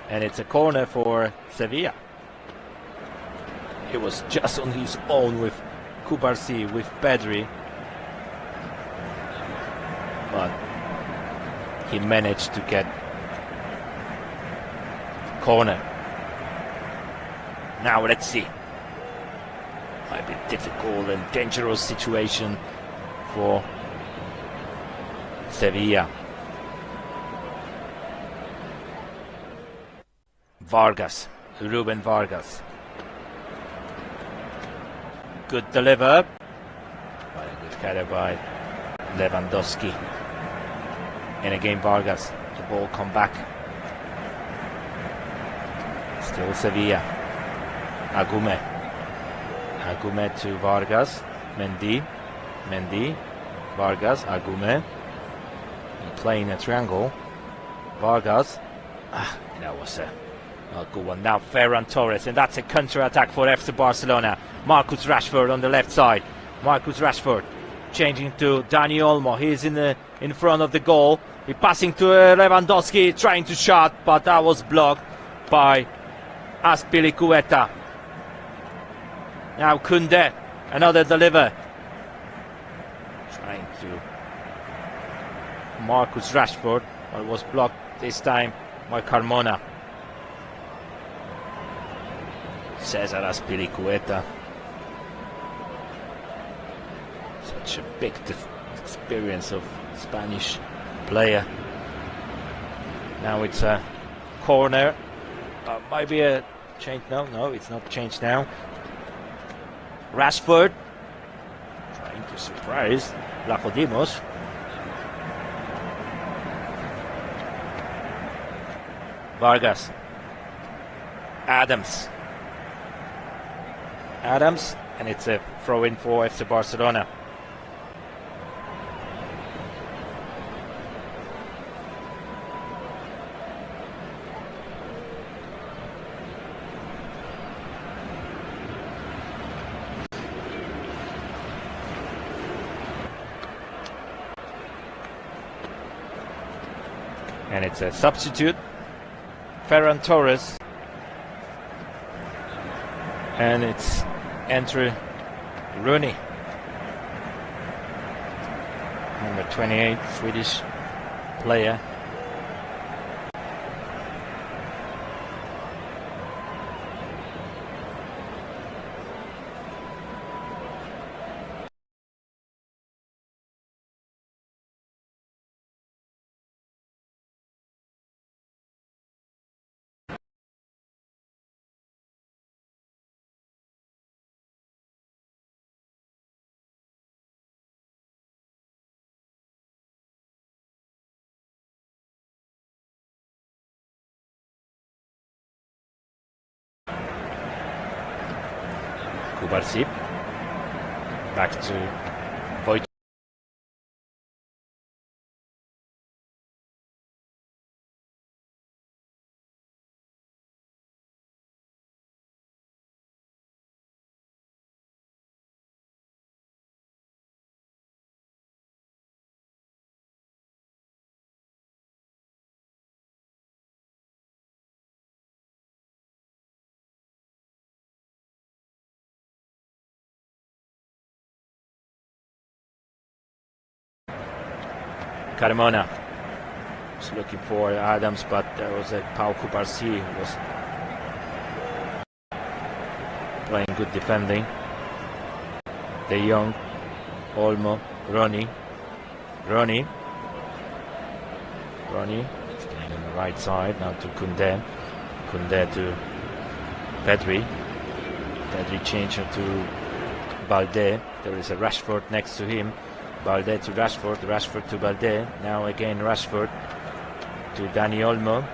And it's a corner for Sevilla. He was just on his own with Kubarsi, with Pedri, but he managed to get corner. Now let's see. Might be difficult and dangerous situation for Sevilla. Ruben Vargas. Good deliver. But a good header by Lewandowski. And again Vargas. The ball come back. Still Sevilla. Agume to Vargas. Mendy. Vargas. Agume. Playing a triangle. Vargas. That was a good one. Now Ferran Torres, and that's a counter-attack for FC Barcelona. Marcus Rashford on the left side. Marcus Rashford changing to Dani Olmo. He's in front of the goal. He's passing to Lewandowski, trying to shot, but that was blocked by Azpilicueta. Now Kunde, another deliver. Trying to Marcus Rashford, but it was blocked this time by Carmona. Cesar Azpilicueta. Such a big experience of Spanish player. Now it's a corner. Might be a change. No, it's not changed now. Rashford trying to surprise Lacodimos. Vargas. Adams, and it's a throw-in for FC Barcelona. And it's a substitute, Ferran Torres. And it's Andre Rooney, number 28, Swedish player. Kubarsip back to Voigt. Carmona was looking for Adams, but there was a Pau Kubarsi who was playing good defending. De Jong, Olmo, Ronnie is playing on the right side now to Koundé to Pedri changes to Balde. There is a Rashford next to him. Balde to Rashford to Balde. Now again Rashford to Dani Olmo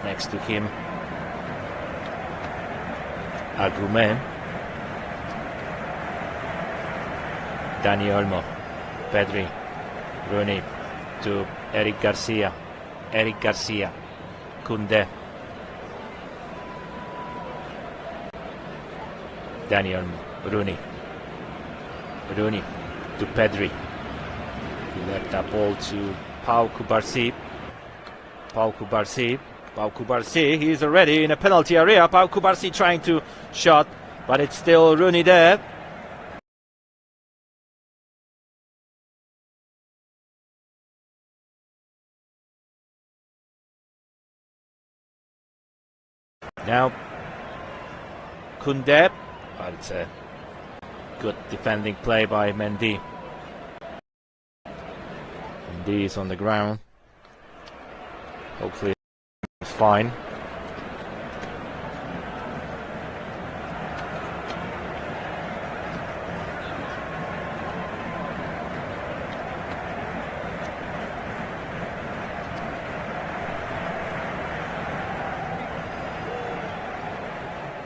next to him Agumé. Dani Olmo, Pedri, Rooney to Eric Garcia, Koundé, Dani Olmo, Rooney to Pedri. He left that ball to Pau Kubarsi. He's already in a penalty area. Pau Kubarsi trying to shot, but it's still Rooney there. Now Koundé, but it's a good defending play by Mendy. Mendy is on the ground. Hopefully it's fine.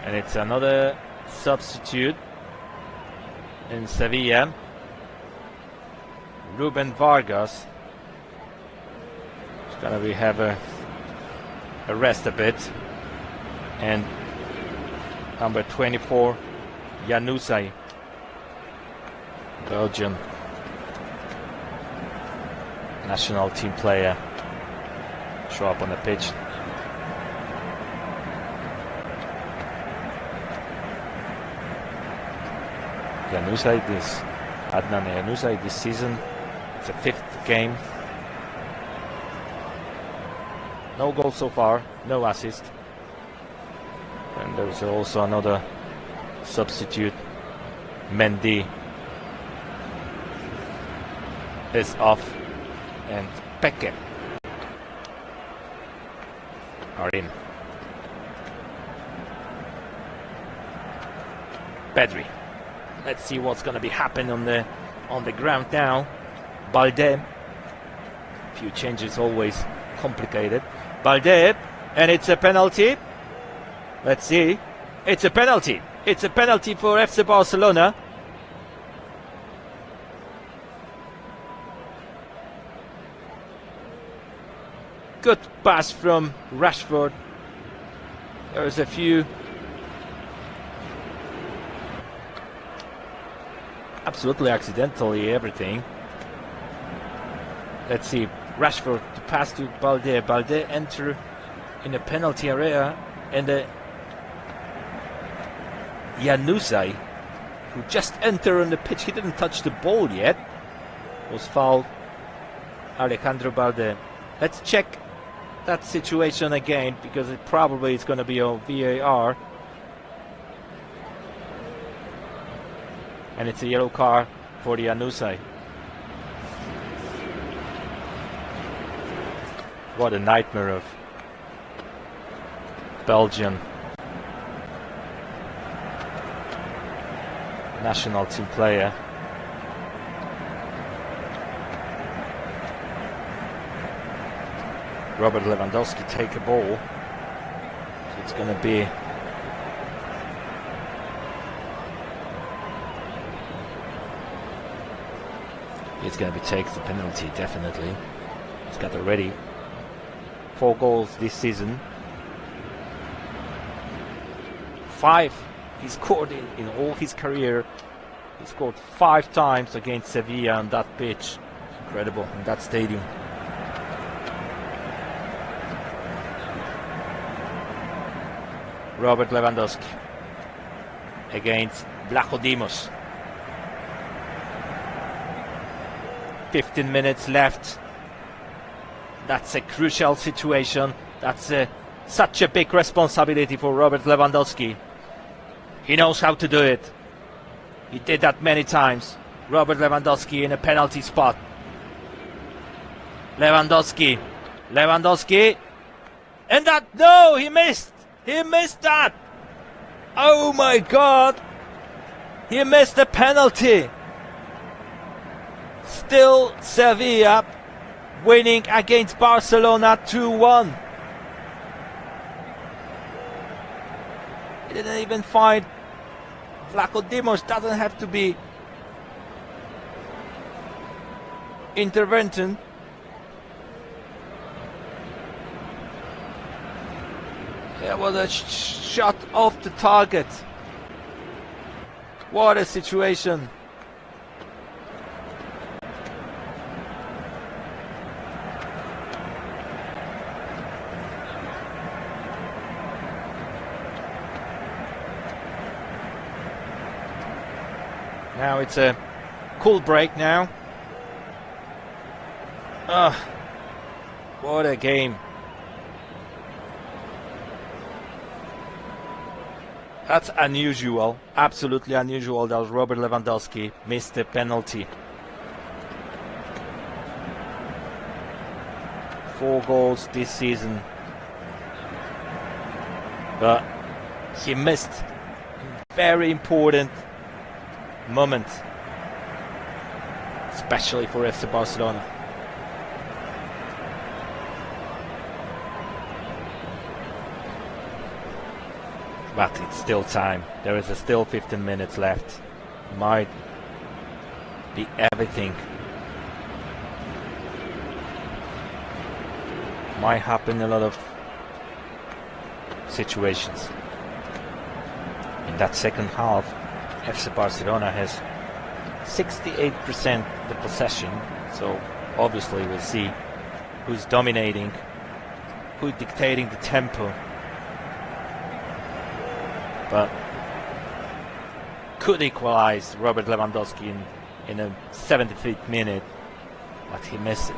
And it's another substitute in Sevilla. Ruben Vargas is going to have a rest a bit, and number 24 Januzaj, Belgian national team player, show up on the pitch. Adnan Januzaj this season, it's a 5th game No goal so far, no assist. And there's also another substitute. Mendy is off, and Peke are in. Pedri. Let's see what's going to be happening on the ground now. Balde. Few changes always complicated. Balde, and it's a penalty. Let's see. It's a penalty. It's a penalty for FC Barcelona. Good pass from Rashford. There's a few absolutely accidentally everything. Let's see. Rashford to pass to Balde. Balde enter in the penalty area, and Januzaj, who just entered on the pitch, he didn't touch the ball yet, was fouled. Alejandro Balde. Let's check that situation again, because it probably is going to be on VAR. And it's a yellow card for the Januzaj. What a nightmare of Belgian national team player. Robert Lewandowski take a ball. So it's going to be takes the penalty, definitely. He's got already 4 goals this season. 5 he scored in all his career. He scored 5 times against Sevilla on that pitch. Incredible, in that stadium. Robert Lewandowski against Vlachodimos. 15 minutes left. That's a crucial situation. That's such a big responsibility for Robert Lewandowski. He knows how to do it. He did that many times. Robert Lewandowski in a penalty spot. Lewandowski. And that, no, he missed. He missed that. Oh my God. He missed the penalty. Still Sevilla winning against Barcelona 2-1. He didn't even find Vlachodimos. Doesn't have to be intervention. There was a shot off the target. What a situation. Now it's a cool break now. What a game. That's unusual, absolutely unusual that Robert Lewandowski missed the penalty. 4 goals this season. But he missed a very important moment, especially for FC Barcelona. But it's still time. There is still 15 minutes left. Might be everything. Might happen in a lot of situations. In that second half, FC Barcelona has 68% the possession, so obviously we'll see who's dominating, who's dictating the tempo. But could equalize Robert Lewandowski in a 75th minute, but he missed it.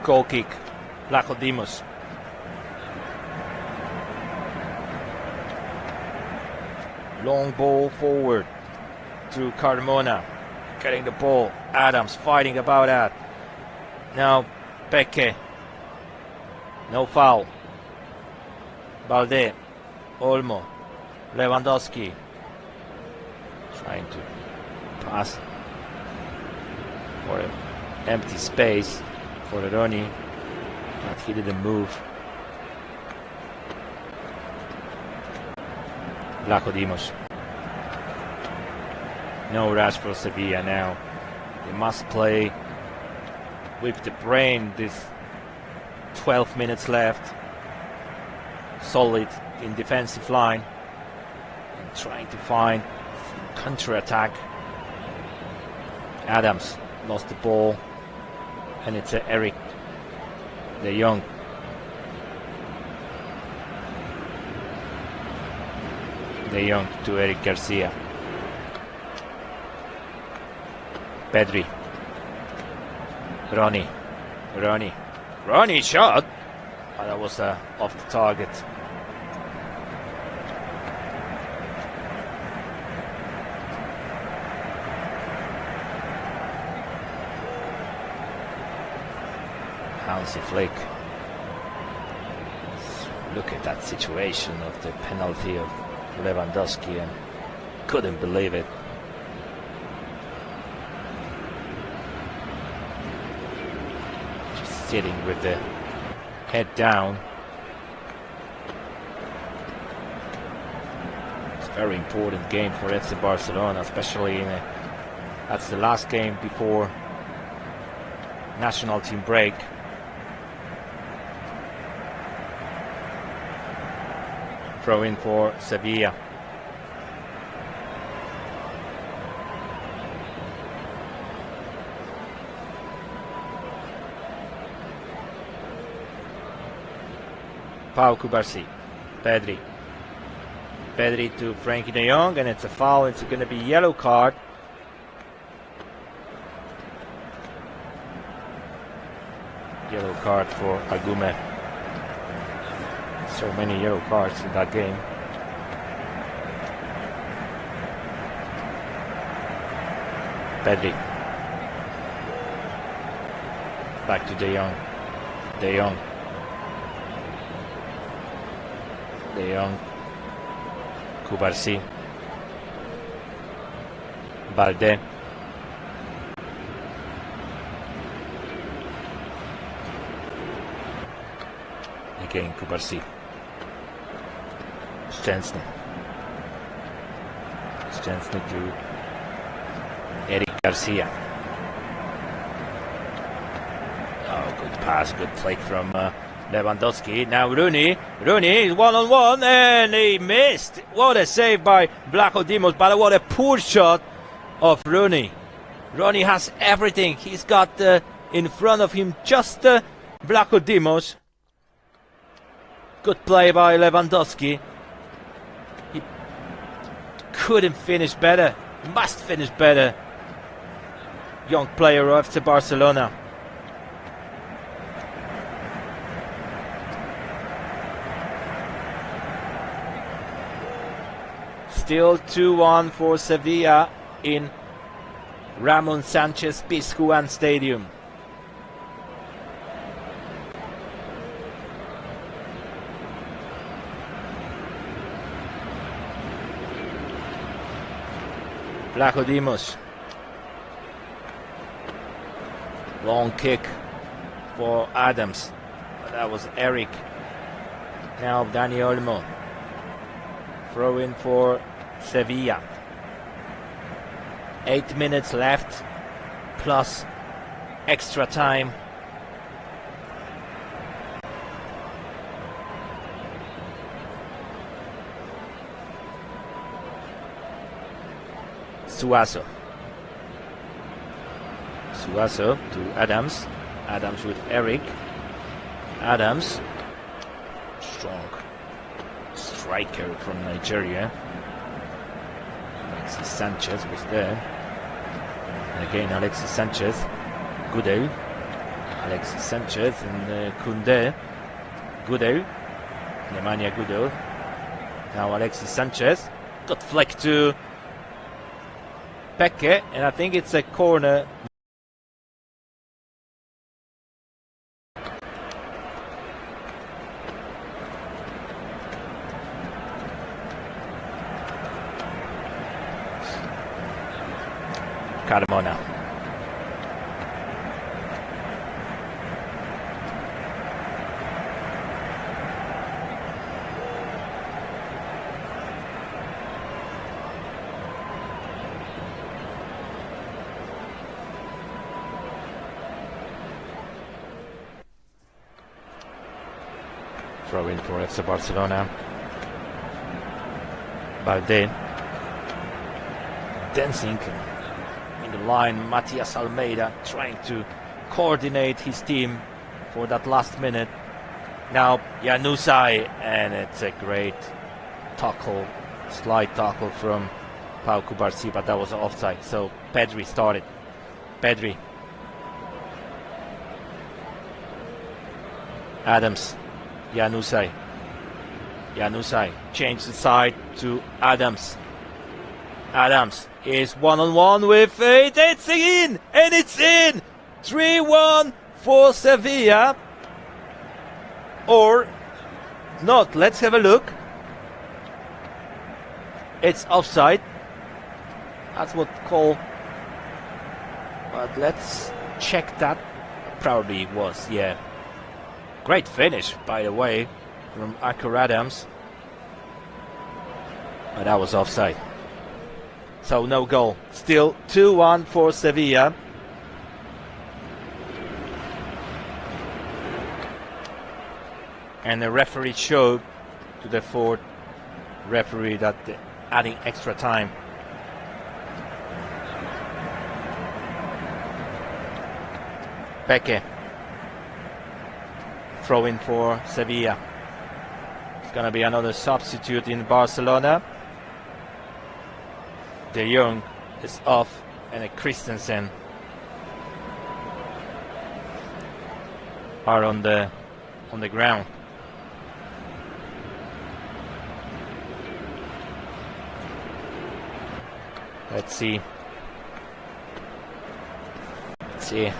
Goal kick. Vlachodimos. Long ball forward to Carmona. Getting the ball. Adams fighting about that. Now Peke. No foul. Balde. Olmo. Lewandowski. Trying to pass for an empty space for Roni. But he didn't move. Vlachodimos. No rush for Sevilla now. They must play with the brain. This 12 minutes left. Solid in defensive line. And trying to find counter-attack. Adams lost the ball. And it's Eric De Jong. De Jong to Eric Garcia. Pedri. Ronnie shot. Oh, that was off the target. Hansi Flick. Look at that situation of the penalty of Lewandowski and couldn't believe it. Just sitting with the head down. It's a very important game for FC Barcelona, especially that's the last game before national team break. Throw in for Sevilla. Pau Cubarsí. Pedri to Frankie de Jong, and it's a foul. It's going to be yellow card. Yellow card for Agume. So many yellow cards in that game. Pedri. Back to De Jong. De Jong. Cubarsí. Balde. Again Cubarsí. Szczęsny to Eric Garcia. Oh, good pass, good play from Lewandowski. Now Rooney is one-on-one and he missed. What a save by Vlachodimos, but what a poor shot of Rooney. Rooney has everything. He's got in front of him just Vlachodimos. Good play by Lewandowski. He couldn't finish better. Must finish better. Young player of FC Barcelona. Still 2-1 for Sevilla in Ramon Sanchez Pizjuan Stadium. Vlachodimos. Long kick for Adams. But that was Eric. Now Dani Olmo. Throw in for Sevilla. 8 minutes left. Plus extra time. Suazo to Adams. Adams with Eric. Adams, strong striker from Nigeria. Alexis Sanchez was there. And again Alexis Sanchez. Gudel. Alexis Sanchez and Koundé. Goodell. Nemanja Goodell. Now Alexis Sanchez. Good flick to Peke, and I think it's a corner. Carmona. Throw in for FC Barcelona. Balde. Dancing in the line. Matias Almeida trying to coordinate his team for that last minute. Now Januzaj, and it's a great tackle, slide tackle from Pau Cubarsí, but that was offside. So Pedri started. Pedri. Adams. Januzaj. Januzaj changed the side to Adams. Adams is one-on-one with it. It's in! And it's in! 3-1 for Sevilla. Or not. Let's have a look. It's offside. That's what call. But let's check that. Probably it was, yeah. Great finish, by the way, from Akar Adams. But that was offside. So no goal. Still 2-1 for Sevilla. And the referee showed to the fourth referee that they're adding extra time. Peke. Throw in for Sevilla. It's going to be another substitute in Barcelona. De Jong is off, and Christensen are on the ground. Let's see.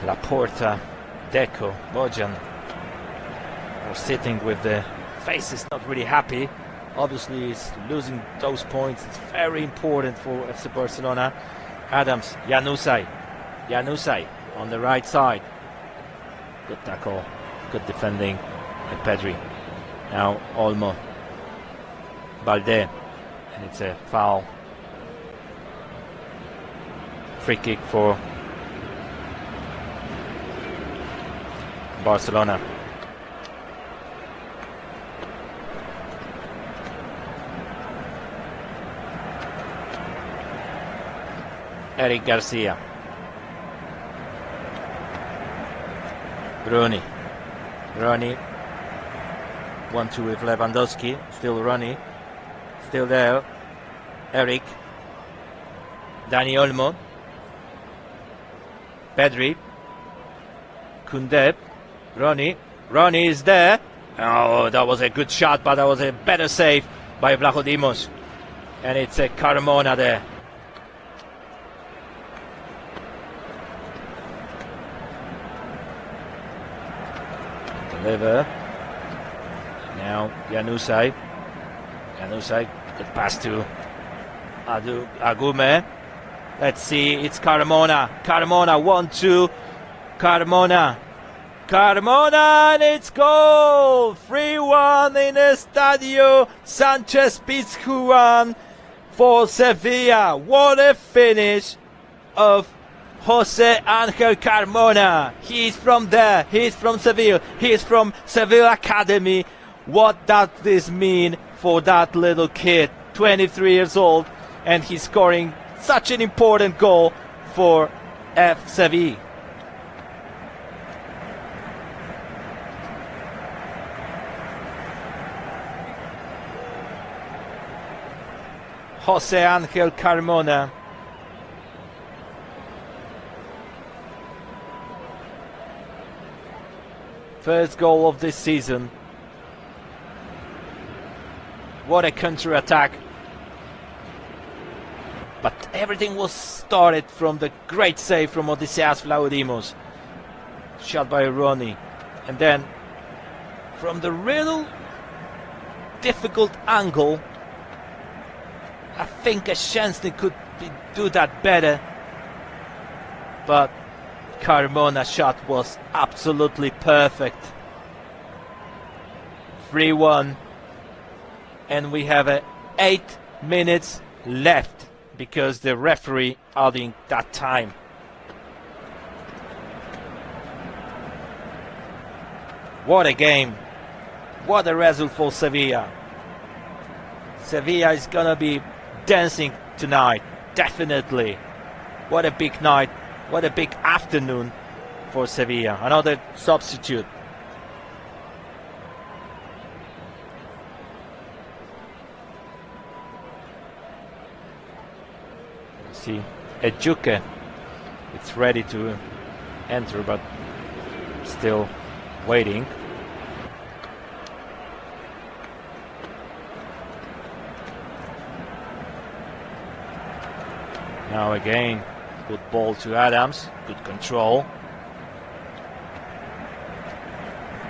Laporta, Deco, Bojan are sitting with the faces not really happy. Obviously, it's losing those points. It's very important for FC Barcelona. Adams, Januzaj on the right side. Good tackle, good defending by Pedri. Now Olmo, Balde, and it's a foul. Free kick for Barcelona. Eric Garcia. Rooney. 1-2 with Lewandowski. Still Rooney. Still there. Eric. Dani Olmo. Pedri. Koundé. Rooney is there. Oh, that was a good shot, but that was a better save by Vlachodimos. And it's a Carmona there. Deliver. Now Januzaj. Good pass to Agume. Let's see, it's Carmona. 1-2. Carmona, and it's goal! 3-1 in Estadio Sanchez Pizjuan for Sevilla. What a finish of Jose Angel Carmona. He's from there. He's from Sevilla. He's from Sevilla Academy. What does this mean for that little kid? 23 years old, and he's scoring such an important goal for F. Sevilla. Jose Angel Carmona. First goal of this season. What a counter-attack. But everything was started from the great save from Odysseas Vlachodimos. Shot by Ronnie. And then from the real difficult angle, I think a Szczęsny could do that better. But Carmona's shot was absolutely perfect. 3-1. And we have 8 minutes left because the referee adding that time. What a game. What a result for Sevilla. Sevilla is gonna be dancing tonight, definitely. What a big night. What a big afternoon for Sevilla. Another substitute. See, Ejuke, it's ready to enter, but still waiting. Now again, good ball to Adams, good control.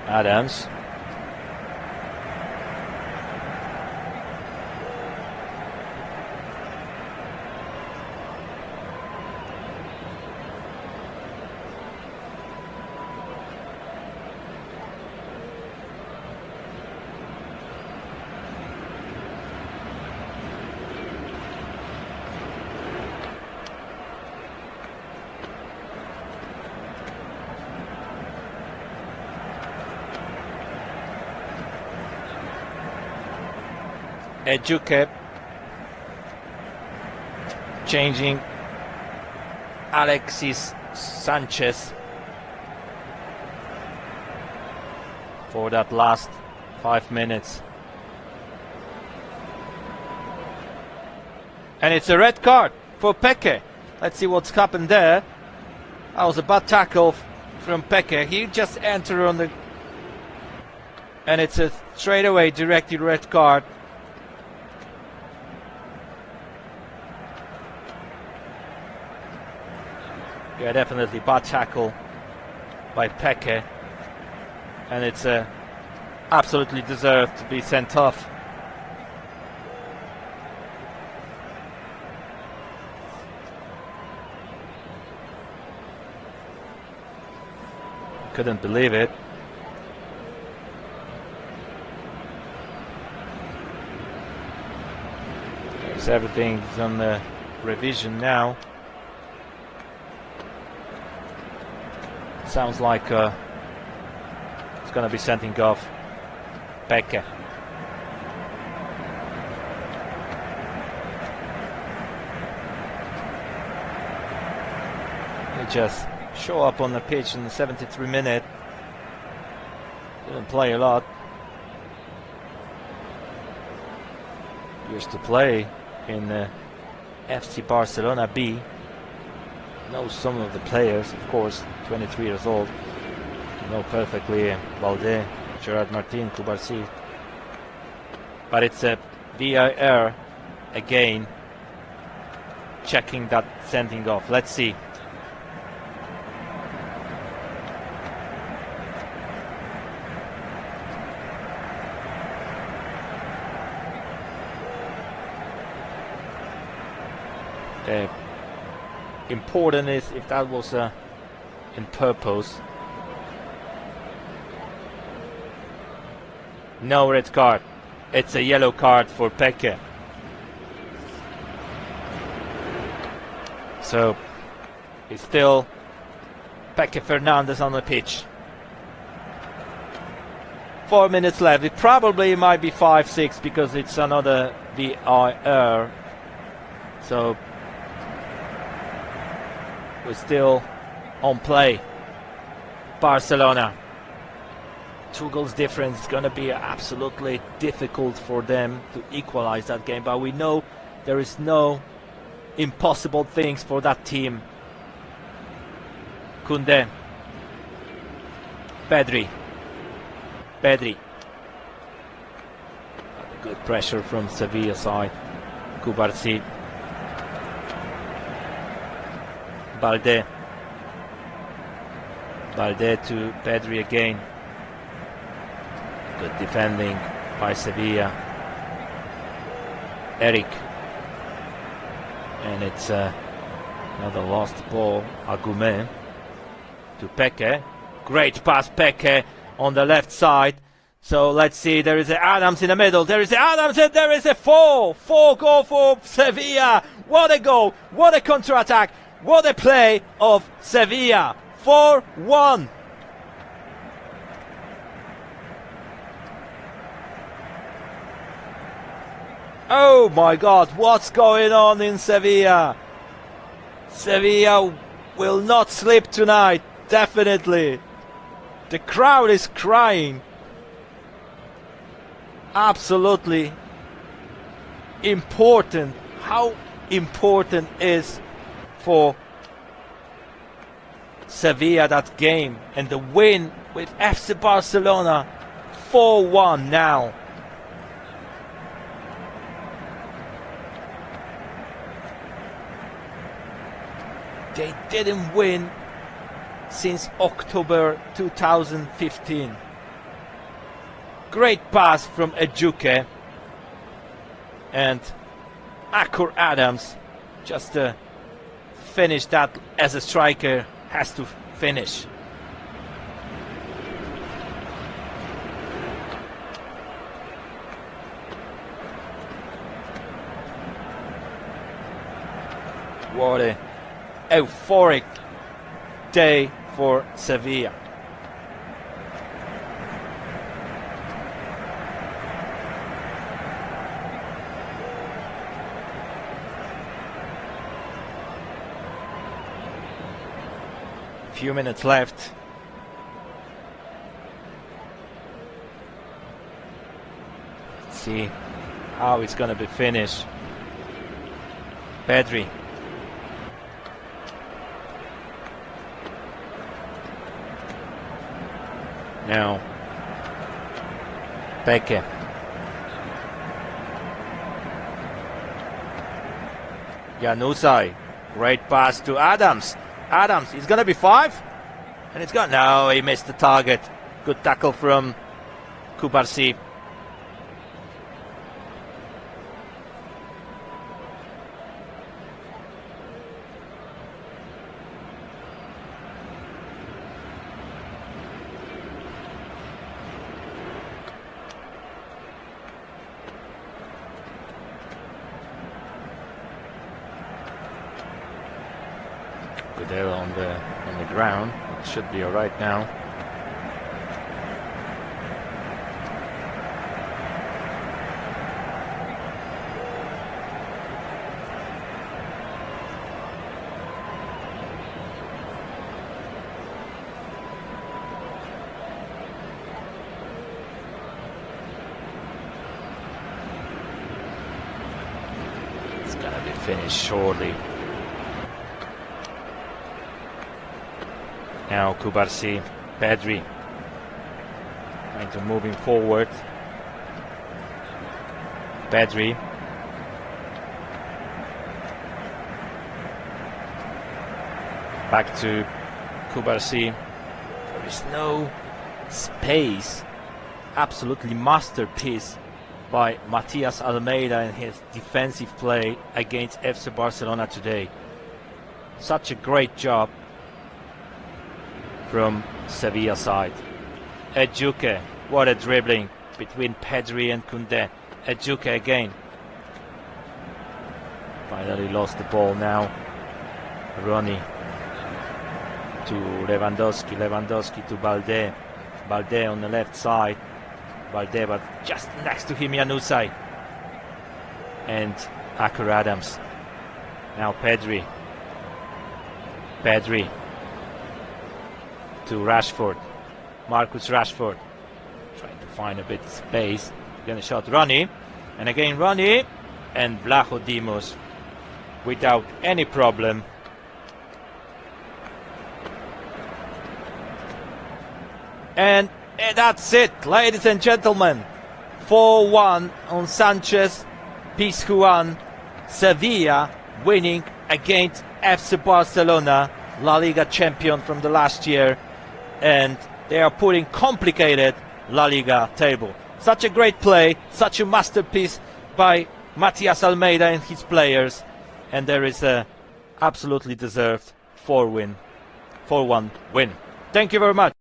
Adams. Ejuke changing Alexis Sanchez for that last 5 minutes. And it's a red card for Peke. Let's see what's happened there. That was a bad tackle from Peke. He just entered on the... And it's a straightaway directed red card. Yeah, definitely bad tackle by Peke, and it's absolutely deserved to be sent off. Couldn't believe it. Yes, everything's on the revision now. Sounds like it's going to be sending off Peke. He just show up on the pitch in the 73 minute. Didn't play a lot. Used to play in FC Barcelona B. Knows some of the players, of course, 23 years old. Know perfectly Balde, Gerard Martin, Kubarsi. But it's a VAR again checking that sending off. Let's see. Important is if that was in purpose. No red card. It's a yellow card for Peke. So it's still Peke Fernandez on the pitch. 4 minutes left. It probably might be 5-6 because it's another VAR. So we're still on play. Barcelona. 2 goals difference. It's going to be absolutely difficult for them to equalize that game. But we know there is no impossible things for that team. Koundé. Pedri. Pedri. Good pressure from Sevilla side. Cubarsí. Balde. Balde to Pedri again. Good defending by Sevilla. Eric. And it's another lost ball. Agumet to Peque. Great pass, Peque on the left side. So let's see, there is Adams in the middle. There is Adams and there is a 4 goal for Sevilla. What a goal. What a counter-attack. What a play of Sevilla. 4-1. Oh my God, what's going on in Sevilla? Sevilla will not sleep tonight, definitely. The crowd is crying. Absolutely important. How important is for Sevilla that game, and the win with FC Barcelona 4-1 now. They didn't win since October 2015. Great pass from Ejuke, and Akur Adams just finish that as a striker has to finish. What a euphoric day for Sevilla. Few minutes left. Let's see how it's going to be finished. Pedri. Now Peque. Januzaj. Great pass to Adams. Adams, he's going to be 5. And it's gone. No, he missed the target. Good tackle from Cubarsí. Good error on the ground. It should be all right now. It's gonna be finished shortly. Now Cubarsí, Pedri, trying to move him forward. Pedri. Back to Cubarsí. There is no space. Absolutely masterpiece by Matias Almeida and his defensive play against FC Barcelona today. Such a great job from Sevilla side. Ejuke, what a dribbling between Pedri and Koundé. Ejuke again. Finally lost the ball now. Ronnie to Lewandowski. Lewandowski to Balde. Balde on the left side. Balde, but just next to him Januzaj. And Akur Adams. Now Pedri. Pedri to Rashford. Marcus Rashford trying to find a bit of space. Gonna shot Ronnie, and again Ronnie, and Vlaho Dimos without any problem. And And that's it, ladies and gentlemen. 4-1 on Sanchez Pizjuan. Sevilla winning against FC Barcelona, La Liga champion from the last year, and they are putting complicated La Liga table. Such a great play, such a masterpiece by Matias Almeida and his players, and there is a absolutely deserved 4-1 win. Thank you very much.